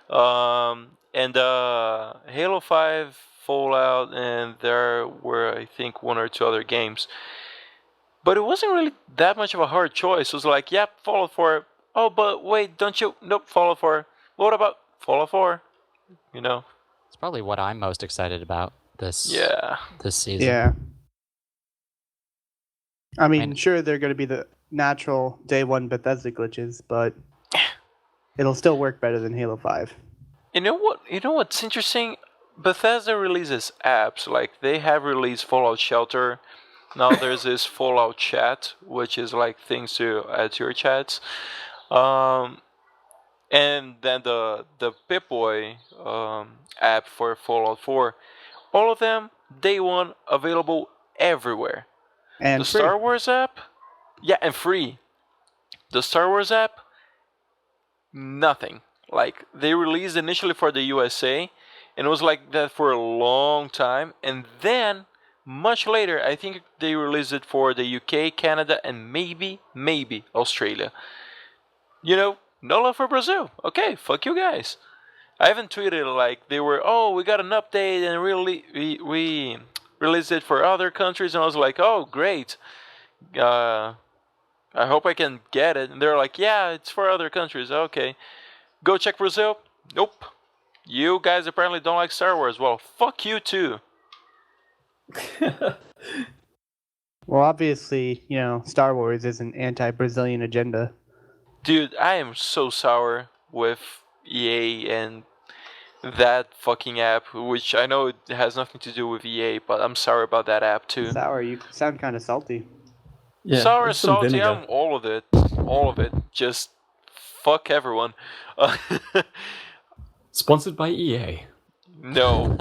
And Halo 5, Fallout, and there were, I think, one or two other games. But it wasn't really that much of a hard choice. It was like, yep, Fallout 4. Oh, but wait, don't you? Nope, Fallout 4. What about Fallout 4? It's probably what I'm most excited about this season. Yeah. I mean, sure, they're going to be the natural day one Bethesda glitches, but it'll still work better than Halo 5. You know what's interesting? Bethesda releases apps. Like, they have released Fallout Shelter. Now there's this Fallout Chat, which is like things to add to your chats. And then the Pip-Boy app for Fallout 4. All of them, day one, available everywhere. And the free. Star Wars app, yeah, and free. The Star Wars app, nothing. Like, they released initially for the USA, and it was like that for a long time. And then, much later, I think they released it for the UK, Canada, and maybe Australia. No love for Brazil. Okay, fuck you guys. I haven't tweeted like they were, we got an update and we released it for other countries, and I was like, oh, great. I hope I can get it. And they're like, yeah, it's for other countries. Okay. Go check Brazil. Nope. You guys apparently don't like Star Wars. Well, fuck you too. Well, obviously, Star Wars is an anti-Brazilian agenda. Dude, I am so sour with EA and that fucking app, which I know it has nothing to do with EA, but I'm sorry about that app too. Sour, you sound kind of salty. Yeah, sour, salty, I'm all of it. All of it. Just fuck everyone. Sponsored by EA. No.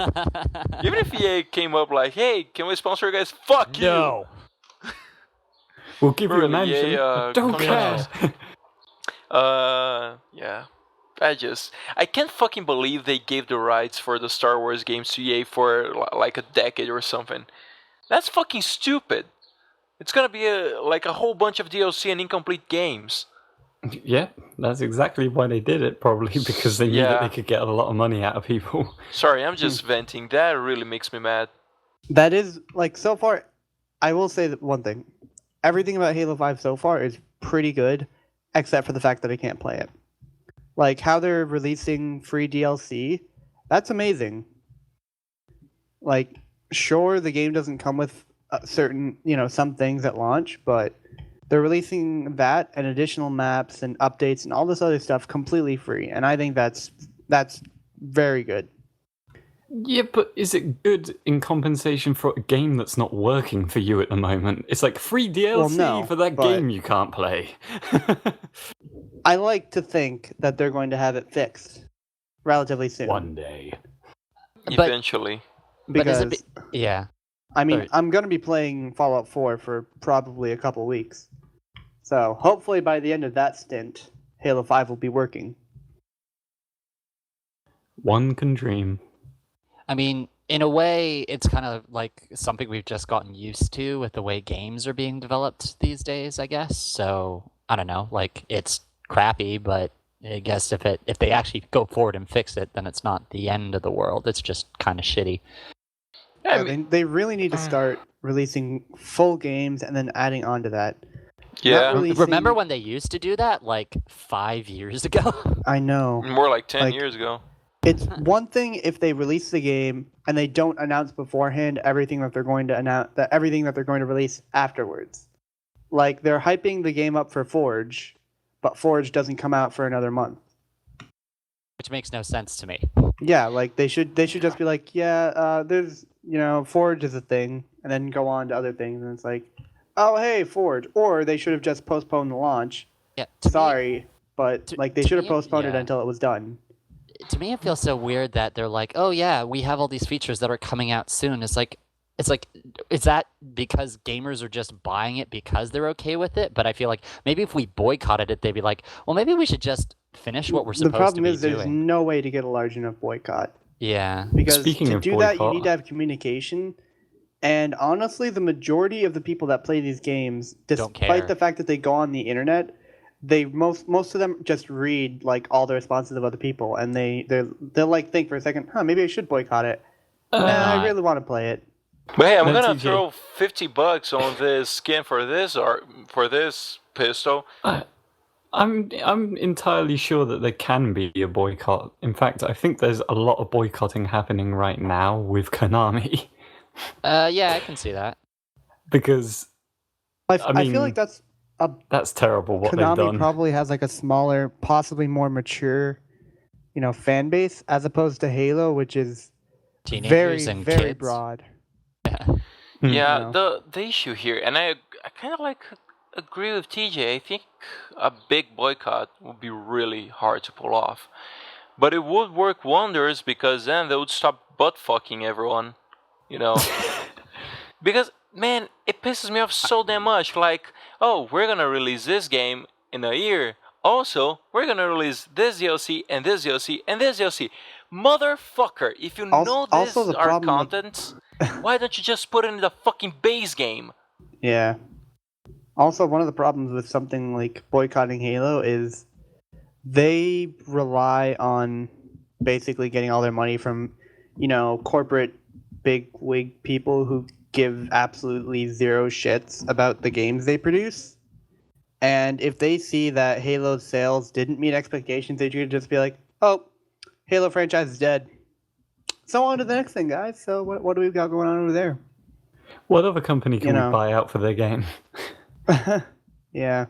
Even if EA came up like, hey, can we sponsor you guys? Fuck you! No. We'll give you a mention. EA, don't care. Yeah. I can't fucking believe they gave the rights for the Star Wars games to EA for like a decade or something. That's fucking stupid. It's gonna be a whole bunch of DLC and incomplete games. Yeah, that's exactly why they did it, probably because they knew that they could get a lot of money out of people. Sorry, I'm just venting. That really makes me mad. That is, so far, I will say that one thing. Everything about Halo 5 so far is pretty good, except for the fact that I can't play it. Like, how they're releasing free DLC, that's amazing. Like, sure, the game doesn't come with certain, some things at launch, but they're releasing that and additional maps and updates and all this other stuff completely free, and I think that's very good. Yeah, but is it good in compensation for a game that's not working for you at the moment? It's like free DLC for that game you can't play. I like to think that they're going to have it fixed relatively soon. One day. Eventually. Because, yeah. I mean, I'm going to be playing Fallout 4 for probably a couple weeks. So, hopefully by the end of that stint, Halo 5 will be working. One can dream. I mean, in a way, it's kind of like something we've just gotten used to with the way games are being developed these days, I guess. So, I don't know, it's crappy, but I guess if they actually go forward and fix it, then it's not the end of the world. It's just kind of shitty. Yeah, they really need to start releasing full games and then adding on to that. Yeah. Remember when they used to do that, 5 years ago? I know. More like 10 years ago. It's one thing if they release the game and they don't announce beforehand everything that they're going to release afterwards. Like, they're hyping the game up for Forge, but Forge doesn't come out for another month. Which makes no sense to me. Yeah, they should just be like, there's, Forge is a thing, and then go on to other things, and it's like, oh, hey, Forge. Or they should have just postponed the launch. Yeah. Sorry, but they should have postponed it until it was done. to me, it feels so weird that they're like, oh yeah, we have all these features that are coming out soon. It's like, is that because gamers are just buying it because they're okay with it? But I feel like maybe if we boycotted it, they'd be like, well, maybe we should just finish what we're supposed to be doing. The problem is there's no way to get a large enough boycott. Yeah. Because Speaking to of do boycott, that, you need to have communication. And honestly, the majority of the people that play these games, despite the fact that they go on the internet, they most of them just read like all the responses of other people, and they'll like think for a second, maybe I should boycott it. I really want to play it. But hey, I'm gonna throw $50 on this skin for this or for this pistol. I'm entirely sure that there can be a boycott. In fact, I think there's a lot of boycotting happening right now with Konami. Yeah, I can see that. Because I feel like that's terrible what Konami they've done. Probably has like a smaller, possibly more mature, fan base as opposed to Halo, which is teenagers and very kids. Broad. Yeah, the issue here, and I kind of agree with TJ. I think a big boycott would be really hard to pull off, but it would work wonders because then they would stop butt fucking everyone, because man, it pisses me off so damn much. Like, oh, we're gonna release this game in a year. Also, we're gonna release this DLC and this DLC and this DLC. Motherfucker, if you know this are contents, why don't you just put it in the fucking base game? Yeah. Also, one of the problems with something like boycotting Halo is they rely on basically getting all their money from, corporate big-wig people who give absolutely zero shits about the games they produce. And if they see that Halo's sales didn't meet expectations, they could just be like, oh, Halo franchise is dead. So on to the next thing, guys. So what do we got going on over there? What other company can we buy out for their game? Yeah.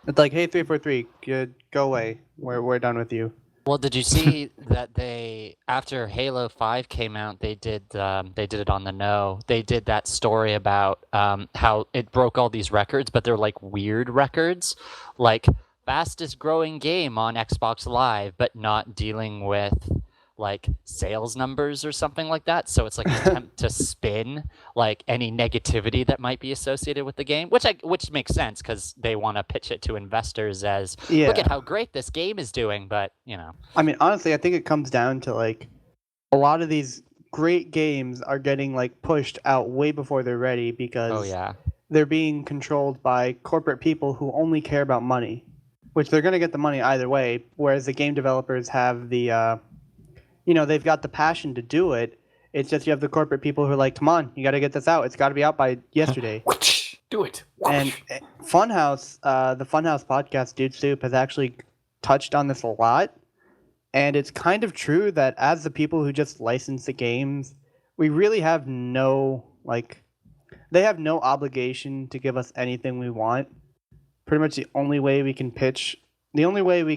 It's like, hey, 343, good, go away. We're done with you. Well, did you see that after Halo 5 came out, they did it on the No. They did that story about how it broke all these records, but they're like weird records, like fastest growing game on Xbox Live, but not dealing with like sales numbers or something like that. So it's like an attempt to spin like any negativity that might be associated with the game, which makes sense because they want to pitch it to investors as look at how great this game is doing. But I mean, honestly, I think it comes down to like a lot of these great games are getting like pushed out way before they're ready because they're being controlled by corporate people who only care about money, which they're going to get the money either way. Whereas the game developers have the they've got the passion to do it. It's just you have the corporate people who are like, come on, you got to get this out. It's got to be out by yesterday. Do it. And Funhouse, the Funhouse podcast, Dude Soup, has actually touched on this a lot. And it's kind of true that as the people who just license the games, we really have they have no obligation to give us anything we want. Pretty much the only way we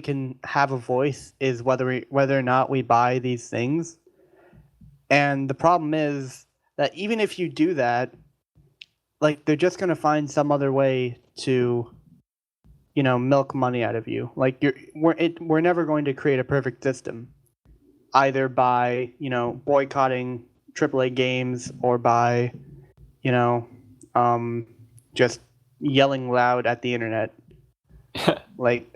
can have a voice is whether or not we buy these things. And the problem is that even if you do that, like they're just going to find some other way to, milk money out of you. Like we're never going to create a perfect system, either by, boycotting AAA games or by, just yelling loud at the internet. Like,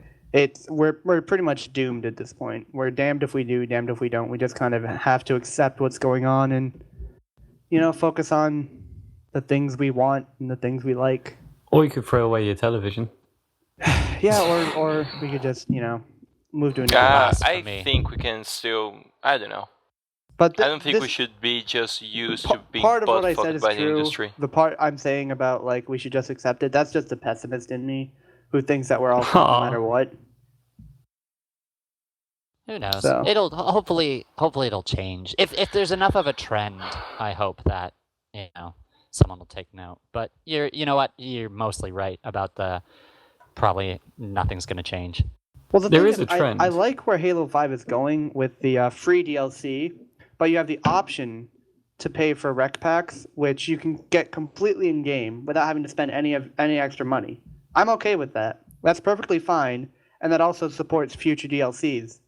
we're pretty much doomed at this point. We're damned if we do, damned if we don't. We just kind of have to accept what's going on and, focus on the things we want and the things we like. Or you could throw away your television. Yeah, or we could just, move to a new class. I think we can still, I don't know. But I don't think we should be just used to being part of what I said butt-fucked is by the true. industry. The part I'm saying about, like, we should just accept it, that's just the pessimist in me who thinks that we're all no matter what. Who knows? So. It'll hopefully it'll change. If there's enough of a trend, I hope that someone will take note. But you know what? You're mostly right about probably nothing's going to change. Well, there is a trend. I like where Halo 5 is going with the free DLC, but you have the option to pay for rec packs, which you can get completely in game without having to spend any extra money. I'm okay with that. That's perfectly fine, and that also supports future DLCs.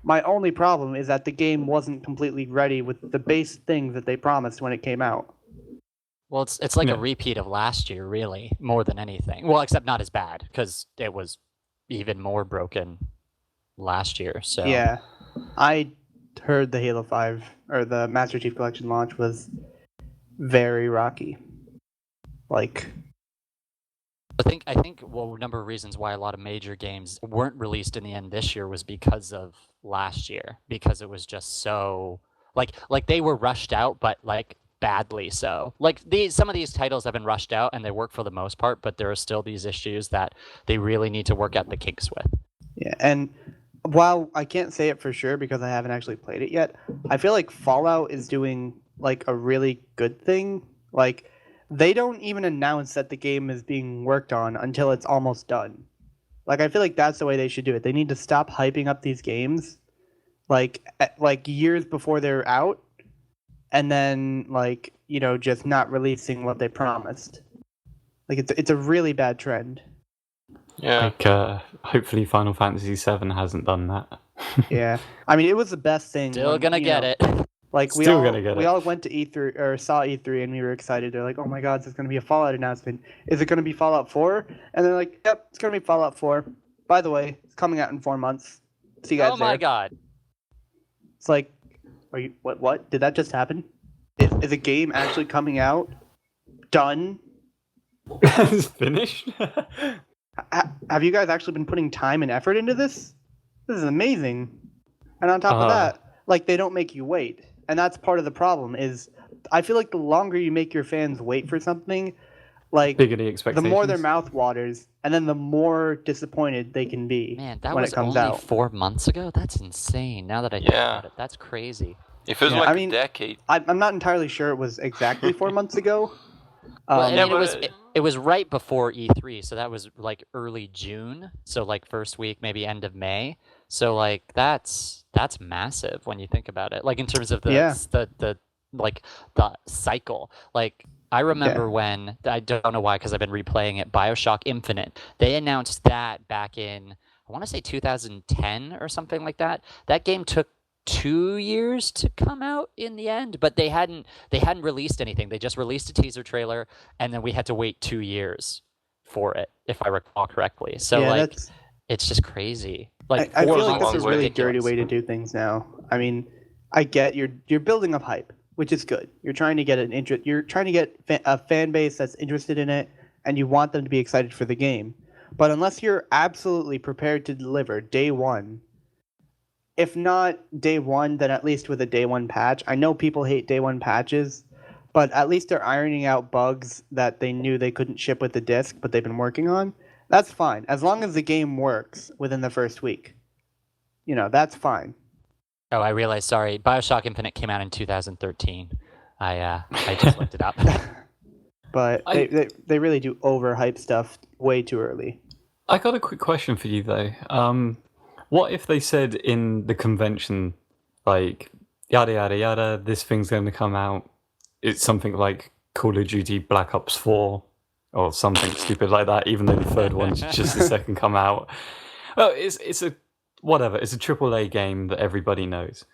My only problem is that the game wasn't completely ready with the base things that they promised when it came out. Well, it's like a repeat of last year, really, more than anything. Well, except not as bad, because it was even more broken last year. So yeah, I heard the Halo 5 or the Master Chief Collection launch was very rocky. Like, I think well, a number of reasons why a lot of major games weren't released in the end this year was because of last year, because it was just so like they were rushed out, but like badly so. Like some of these titles have been rushed out and they work for the most part, but there are still these issues that they really need to work out the kinks with. Yeah, and while I can't say it for sure because I haven't actually played it yet, I feel like Fallout is doing like a really good thing. Like, they don't even announce that the game is being worked on until it's almost done. Like, I feel like that's the way they should do it. They need to stop hyping up these games like years before they're out, and then like, you know, just not releasing what they promised. Like, it's a really bad trend. Yeah. Like, hopefully Final Fantasy VII hasn't done that. Yeah, I mean, it was the best thing. Still gonna get it. Like, we all went to E3 or saw E3 and we were excited. They're like, "Oh my God, there's going to be a Fallout announcement. Is it going to be Fallout 4?" And they're like, "Yep, it's going to be Fallout 4. By the way, it's coming out in 4 months. See you guys there." Oh my God! It's like, are you what? Did that just happen? Is a game actually coming out? Done? It's finished. Have you guys actually been putting time and effort into this? This is amazing. And on top of that, like, they don't make you wait. And that's part of the problem is I feel like the longer you make your fans wait for something, like, bigger the expectations, the more their mouth waters, and then the more disappointed they can be. Man, that when was it comes only out. 4 months ago? That's insane. Now that I think about it, that's crazy. It feels like a decade. I'm not entirely sure it was exactly 4 months ago. Well, I mean, it was right before E3, so that was like early June, so like first week, maybe end of May. So like that's massive when you think about it. Like in terms of the cycle. Like I remember when, I don't know why because I've been replaying it, BioShock Infinite. They announced that back in, I want to say 2010 or something like that. That game took 2 years to come out in the end, but they hadn't released anything. They just released a teaser trailer, and then we had to wait 2 years for it, if I recall correctly. So it's just crazy. Like, I feel like that's a really dirty way to do things now. I mean, I get you're building up hype, which is good. You're trying to get You're trying to get a fan base that's interested in it, and you want them to be excited for the game. But unless you're absolutely prepared to deliver day one, if not day one, then at least with a day one patch. I know people hate day one patches, but at least they're ironing out bugs that they knew they couldn't ship with the disc, but they've been working on. That's fine. As long as the game works within the first week. You know, that's fine. Oh, I realized, sorry. BioShock Infinite came out in 2013. I just looked it up. But they really do overhype stuff way too early. I got a quick question for you, though. What if they said in the convention, like, yada, yada, yada, this thing's going to come out, it's something like Call of Duty Black Ops 4, or something stupid like that, even though the third one's just the second come out. Well, it's a AAA game that everybody knows.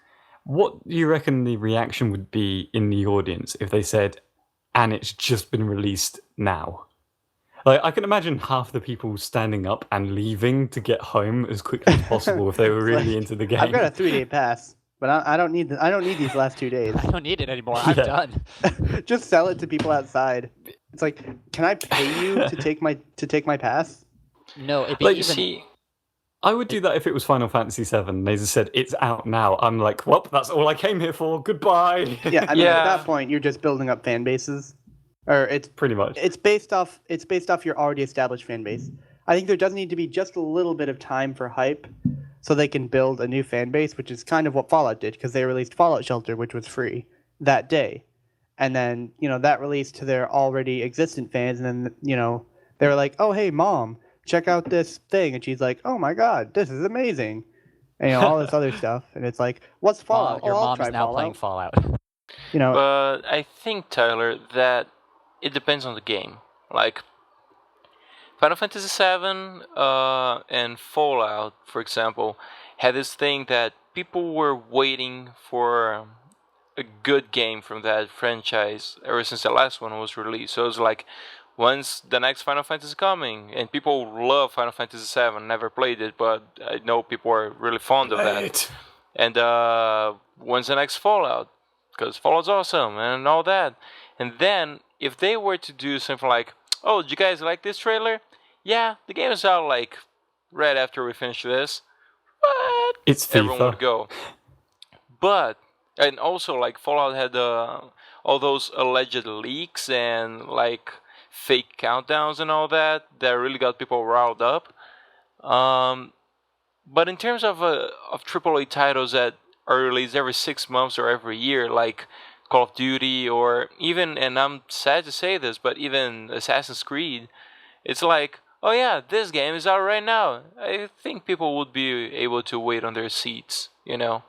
What do you reckon the reaction would be in the audience if they said, and it's just been released now? Like, I can imagine half the people standing up and leaving to get home as quickly as possible if they were really into the game. I've got a 3-day pass, but I don't need these last 2 days. I don't need it anymore. I'm done. Just sell it to people outside. It's like, can I pay you to take my pass? No, it'd be like, I would do that if it was Final Fantasy VII. They just said, it's out now. I'm like, well, that's all I came here for. Goodbye. Yeah, I mean, at that point, you're just building up fan bases. Or it's pretty much. It's based off your already established fan base. I think there does need to be just a little bit of time for hype so they can build a new fan base, which is kind of what Fallout did, because they released Fallout Shelter, which was free that day. And then, you know, that released to their already existent fans, and then, you know, they were like, "Oh, hey, Mom, check out this thing." And she's like, "Oh my God, this is amazing." And, you know, all this other stuff. And it's like, what's Fallout? Your mom is now playing Fallout. You know, but I think, Tyler, that it depends on the game. Like, Final Fantasy VII and Fallout, for example, had this thing that people were waiting for a good game from that franchise ever since the last one was released. So it was like, when's the next Final Fantasy coming? And people love Final Fantasy VII. Never played it, but I know people are really fond of that. And when's the next Fallout? Because Fallout's awesome and all that. And then if they were to do something like, oh, did you guys like this trailer? Yeah, the game is out like right after we finish this. But it's FIFA. Everyone would go. But and also like Fallout had all those alleged leaks and like fake countdowns and all that really got people riled up. But in terms of AAA titles that are released every 6 months or every year, like Call of Duty or even, and I'm sad to say this, but even Assassin's Creed, it's like, oh yeah, this game is out right now. I think people would be able to wait on their seats, you know?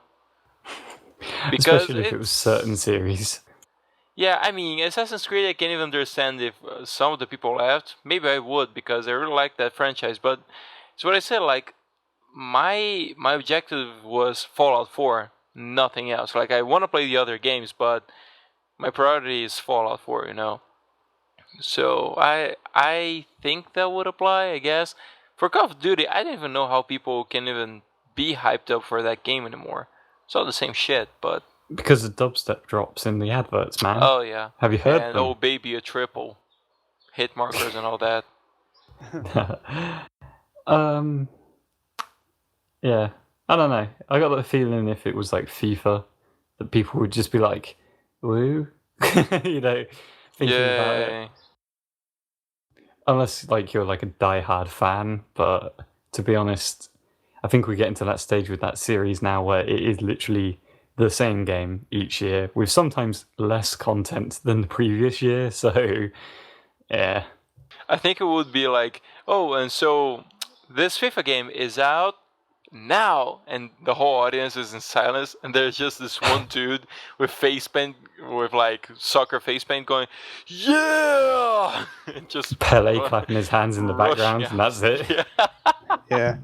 Because especially if it was certain series. Yeah, I mean, Assassin's Creed, I can't even understand if some of the people left. Maybe I would, because I really like that franchise. But it's what I said, like, my objective was Fallout 4, nothing else. Like, I want to play the other games, but my priority is Fallout 4, you know? So, I think that would apply, I guess. For Call of Duty, I don't even know how people can even be hyped up for that game anymore. It's all the same shit, but... Because the dubstep drops in the adverts, man. Oh, yeah. Have you heard and them? Oh, baby, a triple. Hit markers and all that. Yeah. I don't know. I got the feeling if it was like FIFA, that people would just be like, woo? You know, thinking about it. Unless like you're like a diehard fan, but to be honest, I think we get into that stage with that series now where it is literally the same game each year with sometimes less content than the previous year. So, yeah. I think it would be like, oh, and so this FIFA game is out now, and the whole audience is in silence, and there's just this one dude with face paint, with like soccer face paint going, yeah! Just Pele clapping his hands in the background, and that's it. Yeah. Yeah.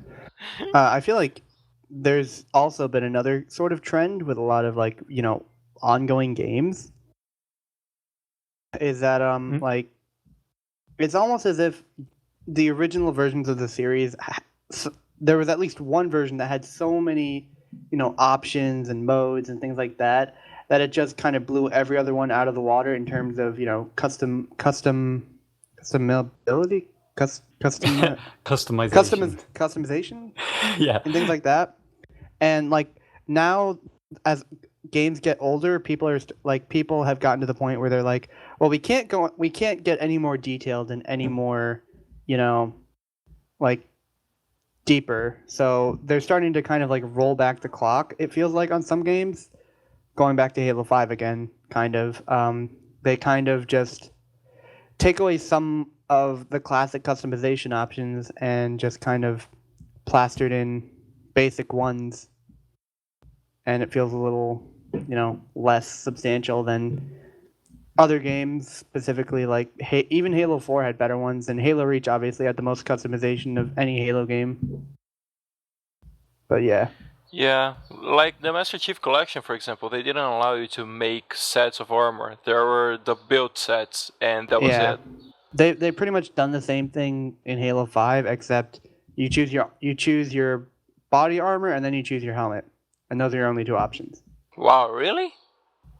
I feel like there's also been another sort of trend with a lot of like, you know, ongoing games. Is that like it's almost as if the original versions of the series, there was at least one version that had so many, you know, options and modes and things like that, that it just kind of blew every other one out of the water in terms of, you know, customization, customization, yeah, and things like that. And like now, as games get older, people have gotten to the point where they're like, well, we can't get any more detailed and any more, you know, like deeper. So they're starting to kind of like roll back the clock. It feels like on some games, going back to Halo 5 again, kind of. They kind of just take away some of the classic customization options and just kind of plastered in basic ones. And it feels a little, you know, less substantial than other games, specifically like even Halo 4 had better ones, and Halo Reach obviously had the most customization of any Halo game. But yeah. Yeah, like the Master Chief Collection, for example, they didn't allow you to make sets of armor. There were the build sets, and that was it. They pretty much done the same thing in Halo 5, except you choose your body armor and then you choose your helmet, and those are your only two options. Wow, really?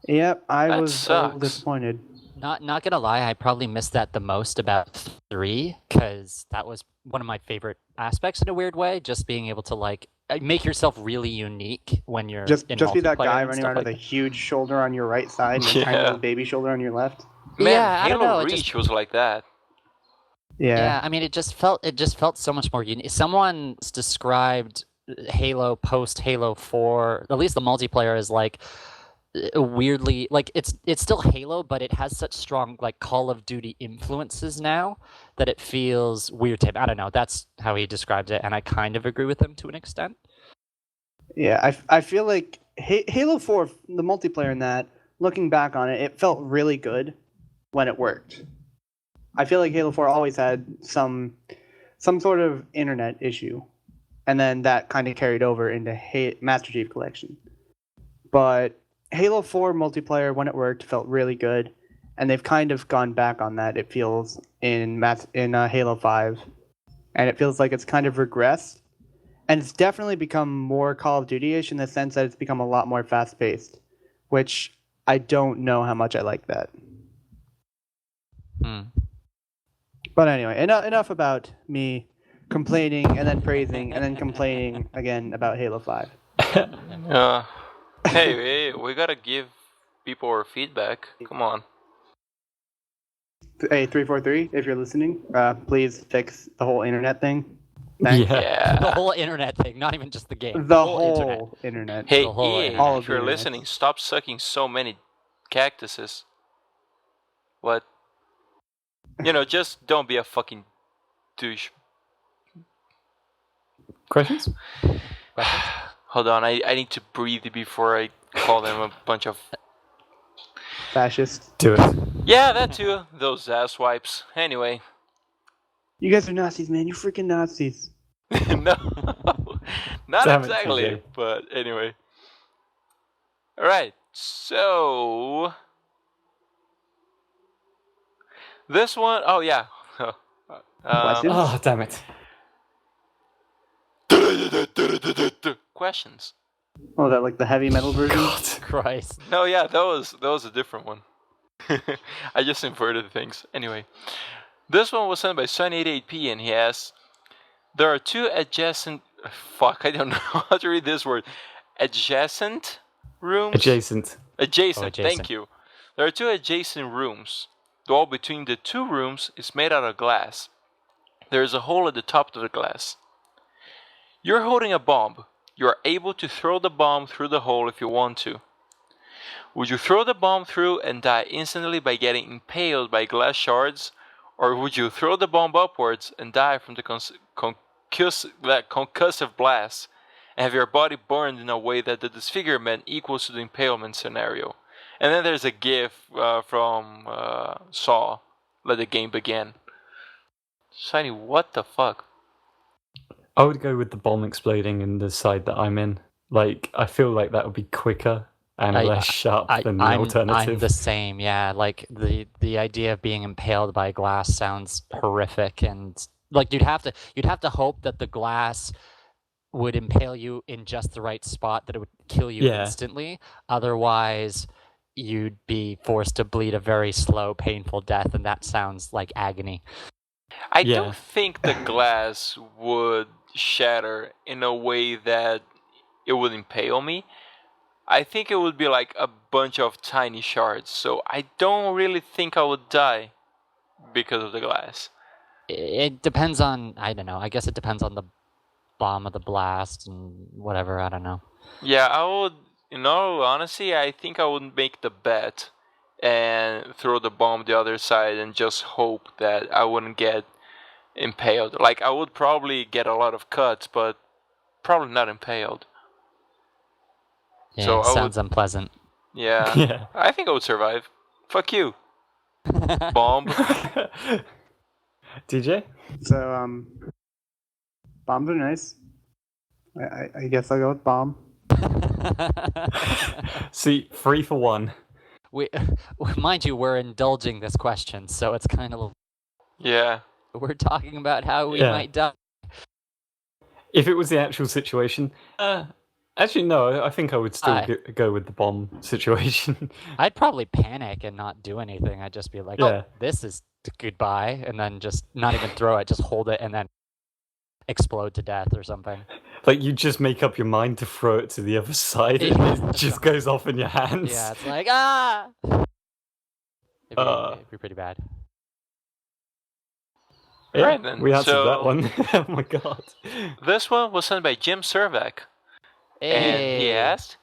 Yep, I was so disappointed. Not gonna lie, I probably missed that the most about 3, because that was one of my favorite aspects in a weird way, just being able to like make yourself really unique when you're just in be that guy running around like with a huge shoulder on your right side and a tiny little baby shoulder on your left. Man, yeah, I don't know. Reach was like that. Yeah, I mean, it just felt so much more unique. Someone's described Halo post Halo 4, at least the multiplayer, is like weirdly like it's still Halo, but it has such strong like Call of Duty influences now that it feels weird to him. I don't know. That's how he described it, and I kind of agree with him to an extent. Yeah, I feel like Halo 4, the multiplayer in that, looking back on it, it felt really good when it worked. I feel like Halo 4 always had some sort of internet issue and then that kind of carried over into Master Chief Collection. But Halo 4 multiplayer, when it worked, felt really good, and they've kind of gone back on that, it feels, in Halo 5. And it feels like it's kind of regressed. And it's definitely become more Call of Duty-ish in the sense that it's become a lot more fast-paced, which I don't know how much I like that. But anyway, enough about me complaining and then praising and then complaining again about Halo 5. Hey, we gotta give people our feedback. Come on. Hey, 343, if you're listening, please fix the whole internet thing. Yeah. The whole internet thing, not even just the game. The whole internet. Hey, internet. If you're listening, stop sucking so many cactuses. What? Just don't be a fucking douche. Questions? Hold on, I need to breathe before I call them a bunch of... fascists. Do it. Yeah, that too. Those ass wipes. Anyway. You guys are Nazis, man. You freaking Nazis. No. Not Damn exactly, it, but anyway. Alright, so... This one... Oh, yeah. Oh, damn it. Questions. Oh, that like the heavy metal version? God. Christ. No, yeah, that was a different one. I just inverted things. Anyway, this one was sent by Sunny88P, and he asks, there are two adjacent... Fuck, I don't know how to read this word. Adjacent rooms? Adjacent. Adjacent, thank you. There are two adjacent rooms. The wall between the two rooms is made out of glass. There is a hole at the top of the glass. You're holding a bomb. You are able to throw the bomb through the hole if you want to. Would you throw the bomb through and die instantly by getting impaled by glass shards? Or would you throw the bomb upwards and die from the concussive blast and have your body burned in a way that the disfigurement equals to the impalement scenario? And then there's a gif from Saw, Let the Game Begin. Shiny, what the fuck? I would go with the bomb exploding in the side that I'm in. Like, I feel like that would be quicker and less sharp than the alternative. I'm the same, yeah. Like, the idea of being impaled by glass sounds horrific, and like you'd have to hope that the glass would impale you in just the right spot, that it would kill you instantly. Otherwise, you'd be forced to bleed a very slow, painful death, and that sounds like agony. I don't think the glass would shatter in a way that it would impale me. I think it would be like a bunch of tiny shards, so I don't really think I would die because of the glass. It depends on, I don't know, I guess it depends on the bomb of the blast and whatever, I don't know. Yeah, I would, in all honesty, I think I would make the bet and throw the bomb the other side and just hope that I wouldn't get impaled. Like, I would probably get a lot of cuts, but probably not impaled. Yeah, so sounds unpleasant. Yeah, I think I would survive. Fuck you. Bomb. DJ? So, bombs are nice. I guess I'll go with bomb. See, 3 for 1. Mind you, we're indulging this question, so it's kind of... Yeah. We're talking about how we might die. If it was the actual situation... actually, no, I think I would still go with the bomb situation. I'd probably panic and not do anything. I'd just be like, oh, this is goodbye, and then just not even throw it, just hold it, and then explode to death or something. Like, you just make up your mind to throw it to the other side, and it just goes off in your hands. Yeah, it's like, ah! It'd be pretty bad. Yeah, right, then. We answered that one. Oh my god. This one was sent by Jim Servac. And he asked,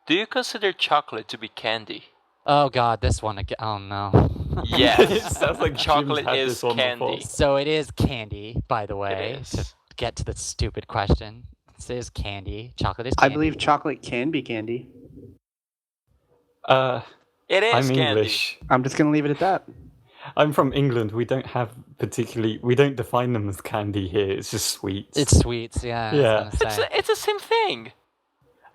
do you consider chocolate to be candy? Oh god, this one again. Oh no. Yes. It sounds like chocolate is candy. So it is candy, by the way. It is. To get to the stupid question. This is candy. Chocolate is candy. I believe chocolate can be candy. It is I'm candy. English. I'm just going to leave it at that. I'm from England. We don't define them as candy here. It's just sweets. It's sweets, yeah. Yeah. It's the same thing.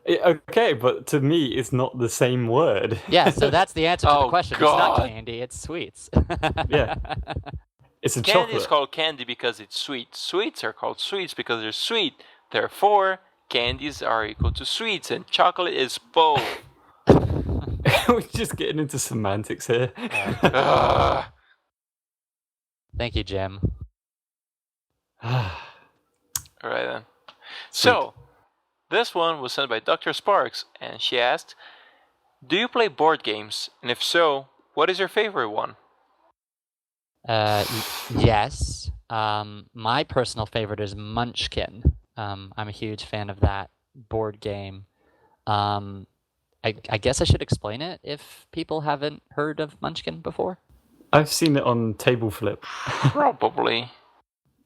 Okay, but to me, it's not the same word. Yeah, so that's the answer to the question. God. It's not candy, it's sweets. Yeah. It's a Candy chocolate. is called candy because it's sweet. Sweets are called sweets because they're sweet. Therefore, candies are equal to sweets, and chocolate is both. We're just getting into semantics here. Thank you, Jim. All right then. So, this one was sent by Dr. Sparks, and she asked, "Do you play board games? And if so, what is your favorite one?" Yes. My personal favorite is Munchkin. I'm a huge fan of that board game. I guess I should explain it if people haven't heard of Munchkin before. I've seen it on Table Flip. Probably.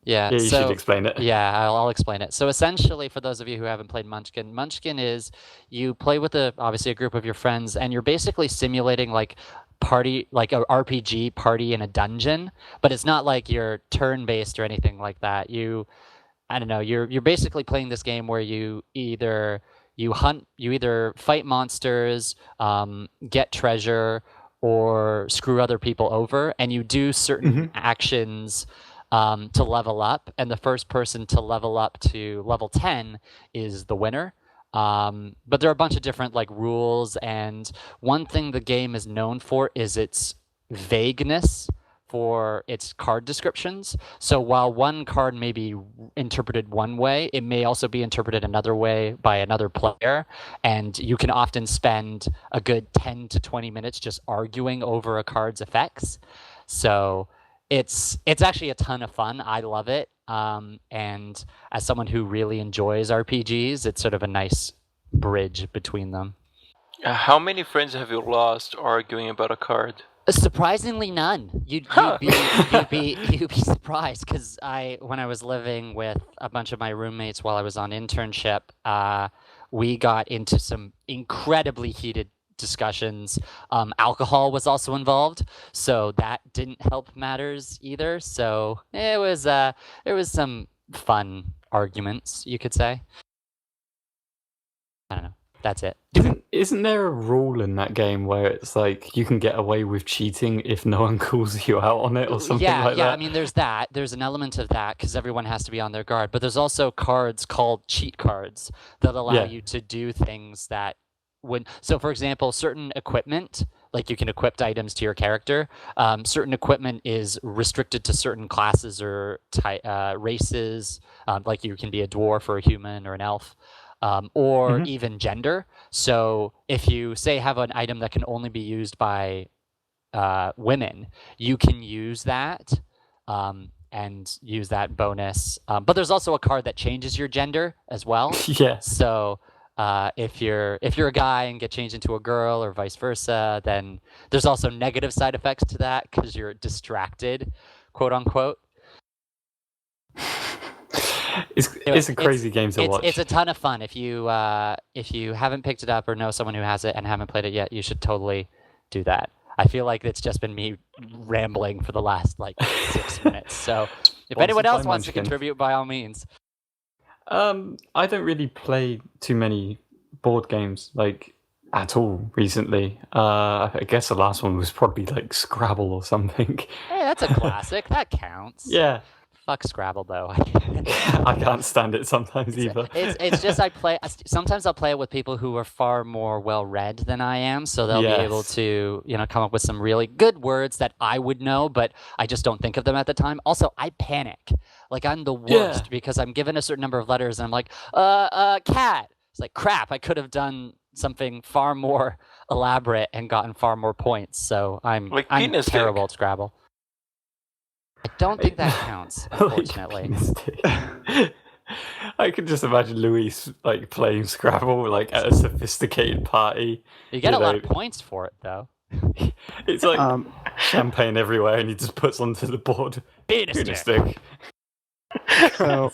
Yeah, you should explain it. Yeah, I'll explain it. So essentially, for those of you who haven't played Munchkin, Munchkin is you play with obviously a group of your friends, and you're basically simulating like a RPG party in a dungeon, but it's not like you're turn-based or anything like that. You're basically playing this game where you either fight monsters, get treasure, or screw other people over, and you do certain actions to level up, and the first person to level up to level 10 is the winner. But there are a bunch of different like rules, and one thing the game is known for is its vagueness for its card descriptions. So while one card may be interpreted one way, it may also be interpreted another way by another player, and you can often spend a good 10 to 20 minutes just arguing over a card's effects. So it's actually a ton of fun. I love it. And as someone who really enjoys RPGs, it's sort of a nice bridge between them. How many friends have you lost arguing about a card? Surprisingly, none. You'd be surprised, because when I was living with a bunch of my roommates while I was on internship, we got into some incredibly heated discussions. Alcohol was also involved, so that didn't help matters either. So there was some fun arguments, you could say. I don't know. That's it. Isn't there a rule in that game where it's like you can get away with cheating if no one calls you out on it or something like that? Yeah, I mean, there's that. There's an element of that because everyone has to be on their guard. But there's also cards called cheat cards that allow you to do things that so for example, certain equipment, like you can equip items to your character, certain equipment is restricted to certain classes or races, like you can be a dwarf or a human or an elf. Or even gender. So if you say have an item that can only be used by women, you can use that and use that bonus. But there's also a card that changes your gender as well. Yeah. So if you're a guy and get changed into a girl or vice versa, then there's also negative side effects to that because you're distracted, quote unquote. It's a crazy game to watch. It's a ton of fun. If you haven't picked it up or know someone who has it and haven't played it yet, you should totally do that. I feel like it's just been me rambling for the last 6 minutes. So if anyone else wants to contribute, by all means. I don't really play too many board games at all recently. I guess the last one was probably Scrabble or something. Hey, that's a classic. That counts. Yeah. Fuck Scrabble though. I can't stand it sometimes either. It's just sometimes I'll play it with people who are far more well read than I am, so they'll be able to come up with some really good words that I would know, but I just don't think of them at the time. Also, I panic. I'm the worst because I'm given a certain number of letters and I'm like, cat. It's like, crap, I could have done something far more elaborate and gotten far more points. So I'm terrible at Scrabble. I don't think that counts, unfortunately. I could just imagine Luis playing Scrabble at a sophisticated party. You get a lot of points for it, though. It's champagne everywhere, and he just puts onto the board. Penis stick. So,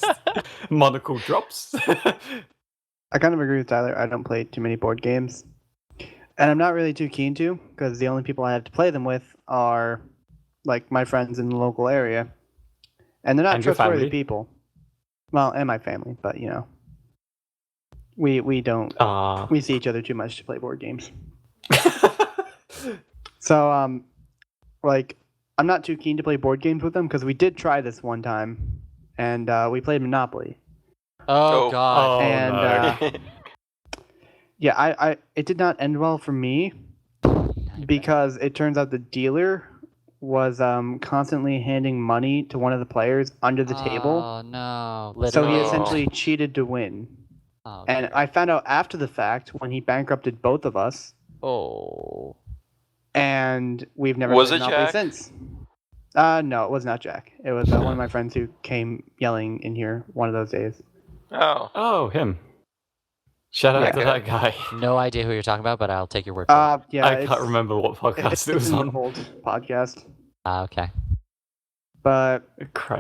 monocle drops. I kind of agree with Tyler. I don't play too many board games, and I'm not really too keen to because the only people I have to play them with are like my friends in the local area, and they're not trustworthy people. Well, and my family, but you know, we don't we see each other too much to play board games. So like I'm not too keen to play board games with them because we did try this one time, and we played Monopoly. Oh God! And yeah, I it did not end well for me because it turns out the dealer was constantly handing money to one of the players under the table. Oh no! Literally. So he essentially cheated to win. Oh, and I found out after the fact when he bankrupted both of us. Oh. And we've never played Monopoly since. No, it was not Jack. It was one of my friends who came yelling in here one of those days. Oh, him. Shout out to that guy. No idea who you're talking about, but I'll take your word for it. Yeah, I can't remember what podcast it was on. An old podcast. Okay. But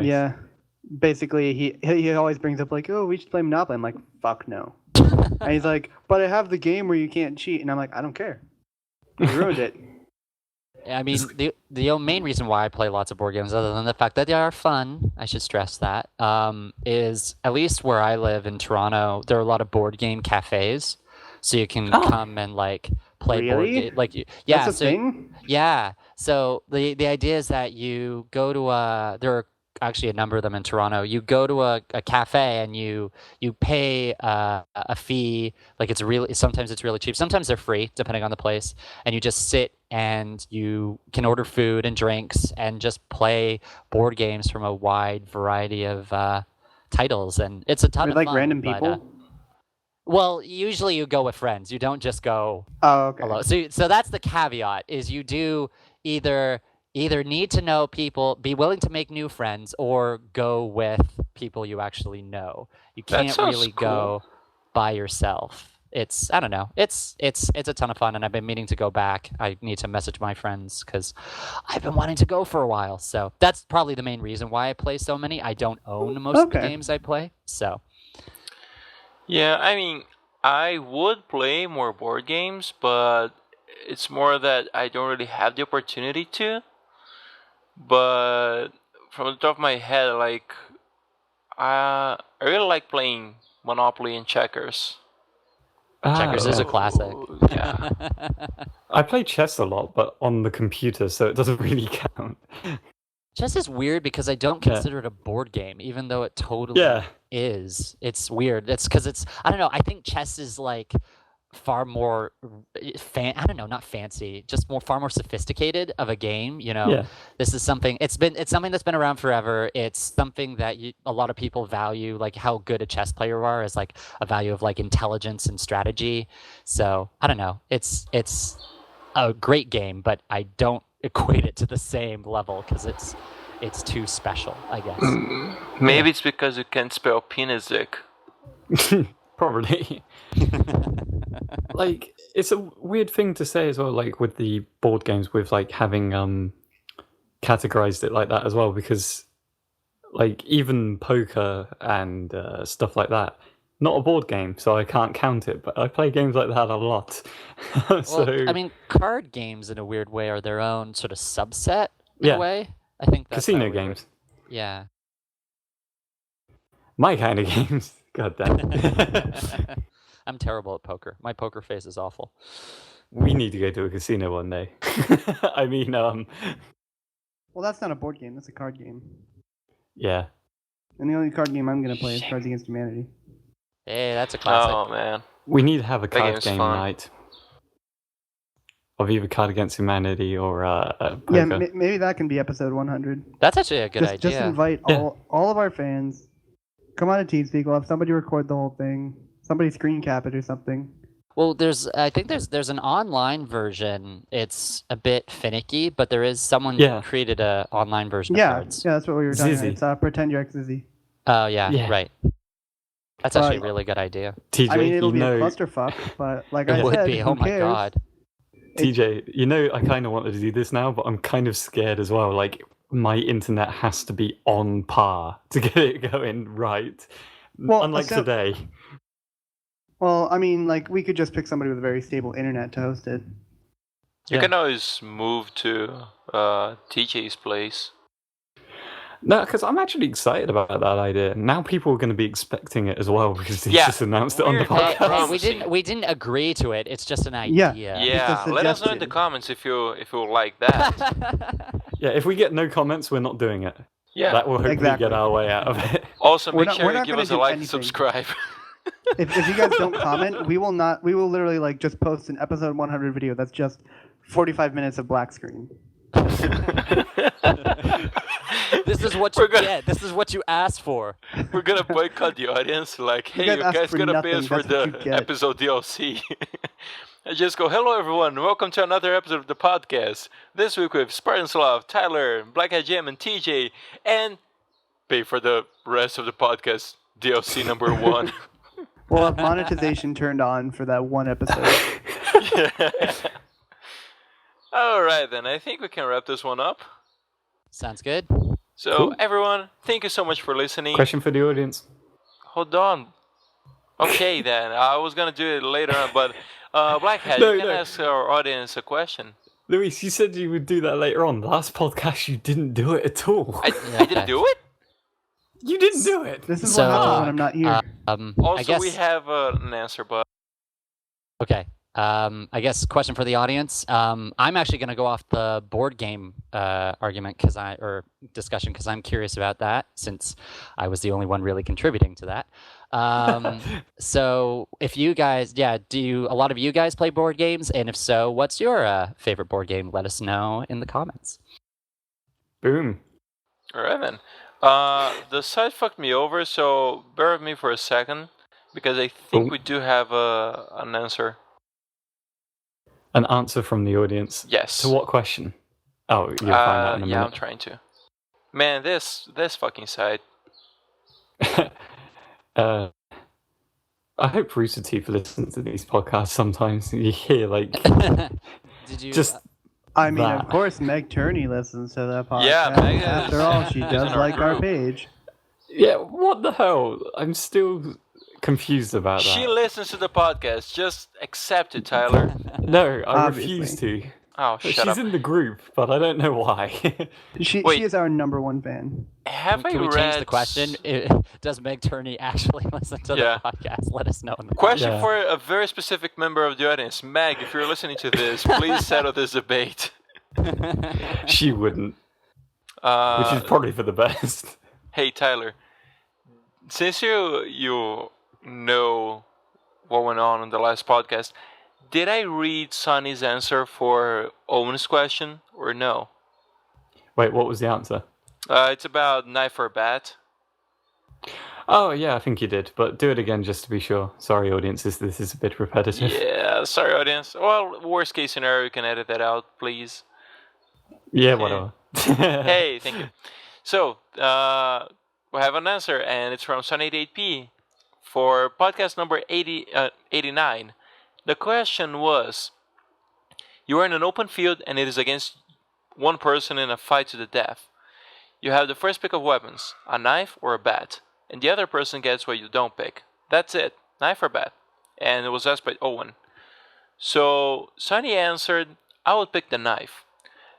yeah, basically he always brings up like, oh, we should play Monopoly. I'm like, fuck no. And he's like, but I have the game where you can't cheat, and I'm like, I don't care. You ruined it. I mean, the main reason why I play lots of board games, other than the fact that they are fun, I should stress that, is at least where I live in Toronto, there are a lot of board game cafes, so you can come and like play board games. Like, yeah, that's a thing? Yeah. So the idea is that you go to there are actually a number of them in Toronto. You go to a cafe and you pay a fee. Like sometimes it's really cheap. Sometimes they're free, depending on the place. And you just sit and you can order food and drinks and just play board games from a wide variety of titles. And it's a ton of fun. Like random people? Well, usually you go with friends. You don't just go alone. So that's the caveat, is you do either need to know people, be willing to make new friends, or go with people you actually know. You can't really go by yourself. I don't know. It's a ton of fun, and I've been meaning to go back. I need to message my friends because I've been wanting to go for a while. So that's probably the main reason why I play so many. I don't own most of the games I play, so. Yeah, I mean, I would play more board games, but it's more that I don't really have the opportunity to. But from the top of my head, like, I really like playing Monopoly and checkers. Checkers is a classic. Yeah. I play chess a lot, but on the computer, so it doesn't really count. Chess is weird because I don't consider it a board game, even though it totally is. It's weird. It's because I don't know, I think chess is like far more I don't know, not fancy, just far more sophisticated of a game, you know. This is something it's something that's been around forever. It's something that a lot of people value, like how good a chess player you are is like a value of like intelligence and strategy. So I don't know, it's a great game, but I don't equate it to the same level because it's too special, I guess. Maybe it's because you can't spell penisic. Probably. Like, it's a weird thing to say as well, like with the board games, with like having categorized it like that as well, because like even poker and stuff like that, not a board game, so I can't count it, but I play games like that a lot. Well, I mean, card games in a weird way are their own sort of subset in a way. I think that's casino games. Yeah. My kind of games. God damn. I'm terrible at poker. My poker face is awful. We need to go to a casino one day. I mean, well, that's not a board game. That's a card game. Yeah. And the only card game I'm going to play is Cards Against Humanity. Hey, that's a classic. Oh, man. We need to have a card game night. Of either Card Against Humanity or poker. Yeah, maybe that can be episode 100. That's actually a good idea. Just invite all of our fans. Come on to TeamSpeak. We'll have somebody record the whole thing. Somebody screen cap it or something. Well, I think there's an online version. It's a bit finicky, but there is someone created an online version of cards. Yeah, that's what we were talking about. It's Pretend You're Ex-Zizzy. Oh, yeah, right. That's actually a really good idea. TJ, I mean, it'll be a clusterfuck, but like I said, would be. Oh my cares? God. TJ, I kind of wanted to do this now, but I'm kind of scared as well. Like, my internet has to be on par to get it going right. Well, unlike today. Well, I mean, like, we could just pick somebody with a very stable internet to host it. You can always move to TJ's place. No, because I'm actually excited about that idea. Now people are going to be expecting it as well because he just announced it on the podcast. Hey, we didn't agree to it. It's just an idea. Yeah. Let us know in the comments if you like that. Yeah, if we get no comments, we're not doing it. Yeah, that will hopefully get our way out of it. Also, make sure you give us a like and subscribe. If you guys don't comment, we will literally just post an episode 100 video that's just 45 minutes of black screen. This is what you get. This is what you asked for. We're gonna boycott the audience. Like, hey, you guys gotta pay us for the episode DLC. I just go, hello everyone, welcome to another episode of the podcast. This week with SpartanSloth, Tyler, BlackHatJim, and TJ, and pay for the rest of the podcast DLC number 1. We'll have monetization turned on for that one episode. Alright then, I think we can wrap this one up. Sounds good. So, cool. Everyone, thank you so much for listening. Question for the audience. Hold on. Okay then, I was gonna do it later on, but BlackHat, you can ask our audience a question. Luis, you said you would do that later on. Last podcast, you didn't do it at all. I didn't do it? You didn't do it. This is what happens when I'm not here. Also, I guess... we have an answer, but... Okay. I guess question for the audience. I'm actually going to go off the board game argument discussion because I'm curious about that since I was the only one really contributing to that. So if you guys, a lot of you guys play board games? And if so, what's your favorite board game? Let us know in the comments. Boom. All right, then. The site fucked me over, so bear with me for a second because I think we do have an answer. An answer from the audience? Yes. To what question? Oh, you'll find out in a minute. Yeah, I'm trying to. Man, this fucking site. I hope Rooster Teeth listens to these podcasts sometimes. You hear, Did you... Just... I mean, of course, Meg Turney listens to that podcast. Yeah, Meg After all, she does like our page. Yeah, what the hell? I'm still... confused about that. She listens to the podcast. Just accept it, Tyler. No, I refuse to. Oh, She's up. in the group, but I don't know why. She is our #1 fan. Can we change the question? Does Meg Turney actually listen to the podcast? Let us know in the question for a very specific member of the audience. Meg, if you're listening to this, please settle this debate. She wouldn't. Which is probably for the best. Hey, Tyler. Since you know what went on in the last podcast, did I read Sonny's answer for Owen's question or no? Wait, what was the answer? It's about knife or bat. Oh yeah, I think you did, but do it again just to be sure. Sorry, audience, this is a bit repetitive. Yeah, sorry, audience. Well, worst case scenario, you can edit that out, please. Yeah, whatever. Hey, thank you. So, we have an answer, and it's from Sunny8P for podcast number 89. The question was, you are in an open field and it is against one person in a fight to the death. You have the first pick of weapons, a knife or a bat, and the other person gets what you don't pick. That's it, knife or bat. And it was asked by Owen. So Sunny answered, I would pick the knife.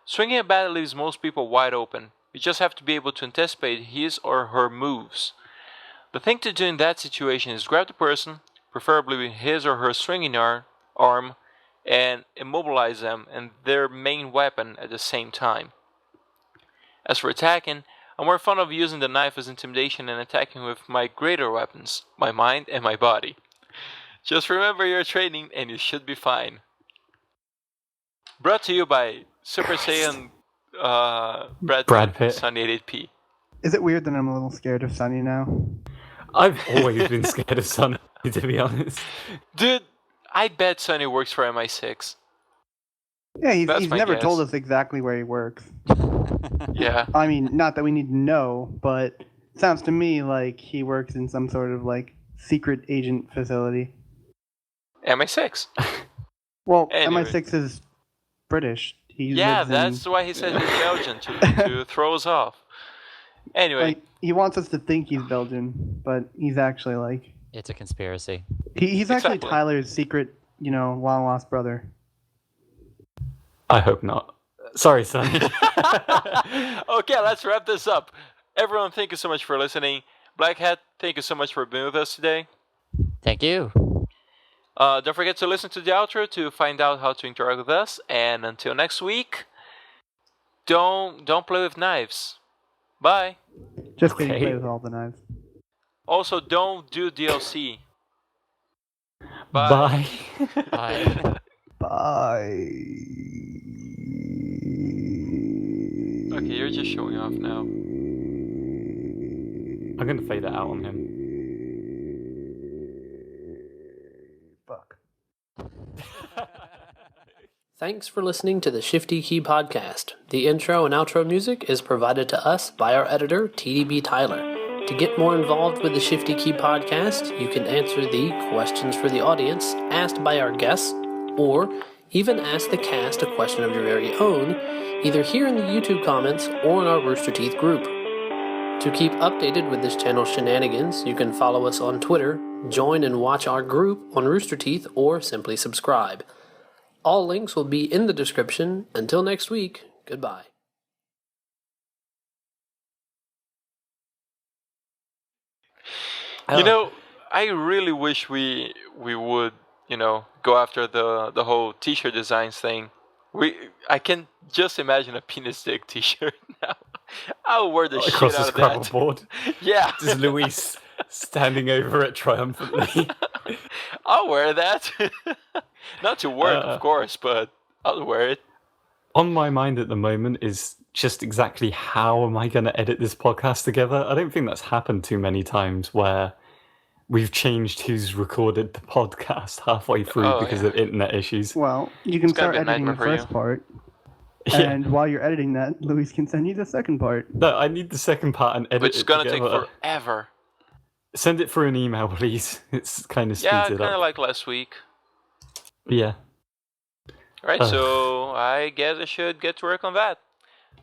Swinging a bat leaves most people wide open. You just have to be able to anticipate his or her moves. The thing to do in that situation is grab the person, preferably with his or her swinging arm, and immobilize them and their main weapon at the same time. As for attacking, I'm more fond of using the knife as intimidation and attacking with my greater weapons, my mind and my body. Just remember you're training and you should be fine. Brought to you by Super Saiyan Brad Pitt, Sunny8P. Is it weird that I'm a little scared of Sunny now? I've always been scared of Sunny, to be honest. Dude, I bet Sunny works for MI6. Yeah, he's never told us exactly where he works. Yeah. I mean, not that we need to know, but it sounds to me like he works in some sort of secret agent facility. MI6. Well, anyway. MI6 is British. That's why he said he's Belgian, to throw us off. Anyway. He wants us to think he's Belgian, but he's actually It's a conspiracy. He's actually Tyler's secret, long lost brother. I hope not. Sorry, son. Okay, let's wrap this up. Everyone, thank you so much for listening. Black Hat, thank you so much for being with us today. Thank you. Don't forget to listen to the outro to find out how to interact with us. And until next week, don't play with knives. Bye. Just kidding, play with all the knives. Also, don't do DLC. Bye. Bye. Bye. Okay, you're just showing off now. I'm going to fade it out on him. Fuck. Thanks for listening to the Shifty Key Podcast. The intro and outro music is provided to us by our editor, TDBTyler. To get more involved with the Shifty Key Podcast, you can answer the questions for the audience asked by our guests, or even ask the cast a question of your very own, either here in the YouTube comments or in our Rooster Teeth group. To keep updated with this channel's shenanigans, you can follow us on Twitter, join and watch our group on Rooster Teeth, or simply subscribe. All links will be in the description. Until next week, goodbye. You know, I really wish we would, go after the whole t-shirt designs thing. I can just imagine a penis dick t-shirt now. I'll wear the shit out of that. Board. Yeah. Just Luis standing over it triumphantly. I'll wear that. Not to work, of course, but I'll wear it. On my mind at the moment is just exactly how am I going to edit this podcast together? I don't think that's happened too many times where we've changed who's recorded the podcast halfway through because of internet issues. Well, you can start editing the first part. And while you're editing that, Luis can send you the second part. No, I need the second part and edit Which is it going to together. take forever. Send it through an email, please. It's kind of speeds it up. Yeah, kind of like last week. Yeah. Alright, so I guess I should get to work on that.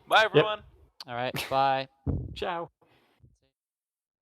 Bye, everyone. All right, bye. Ciao.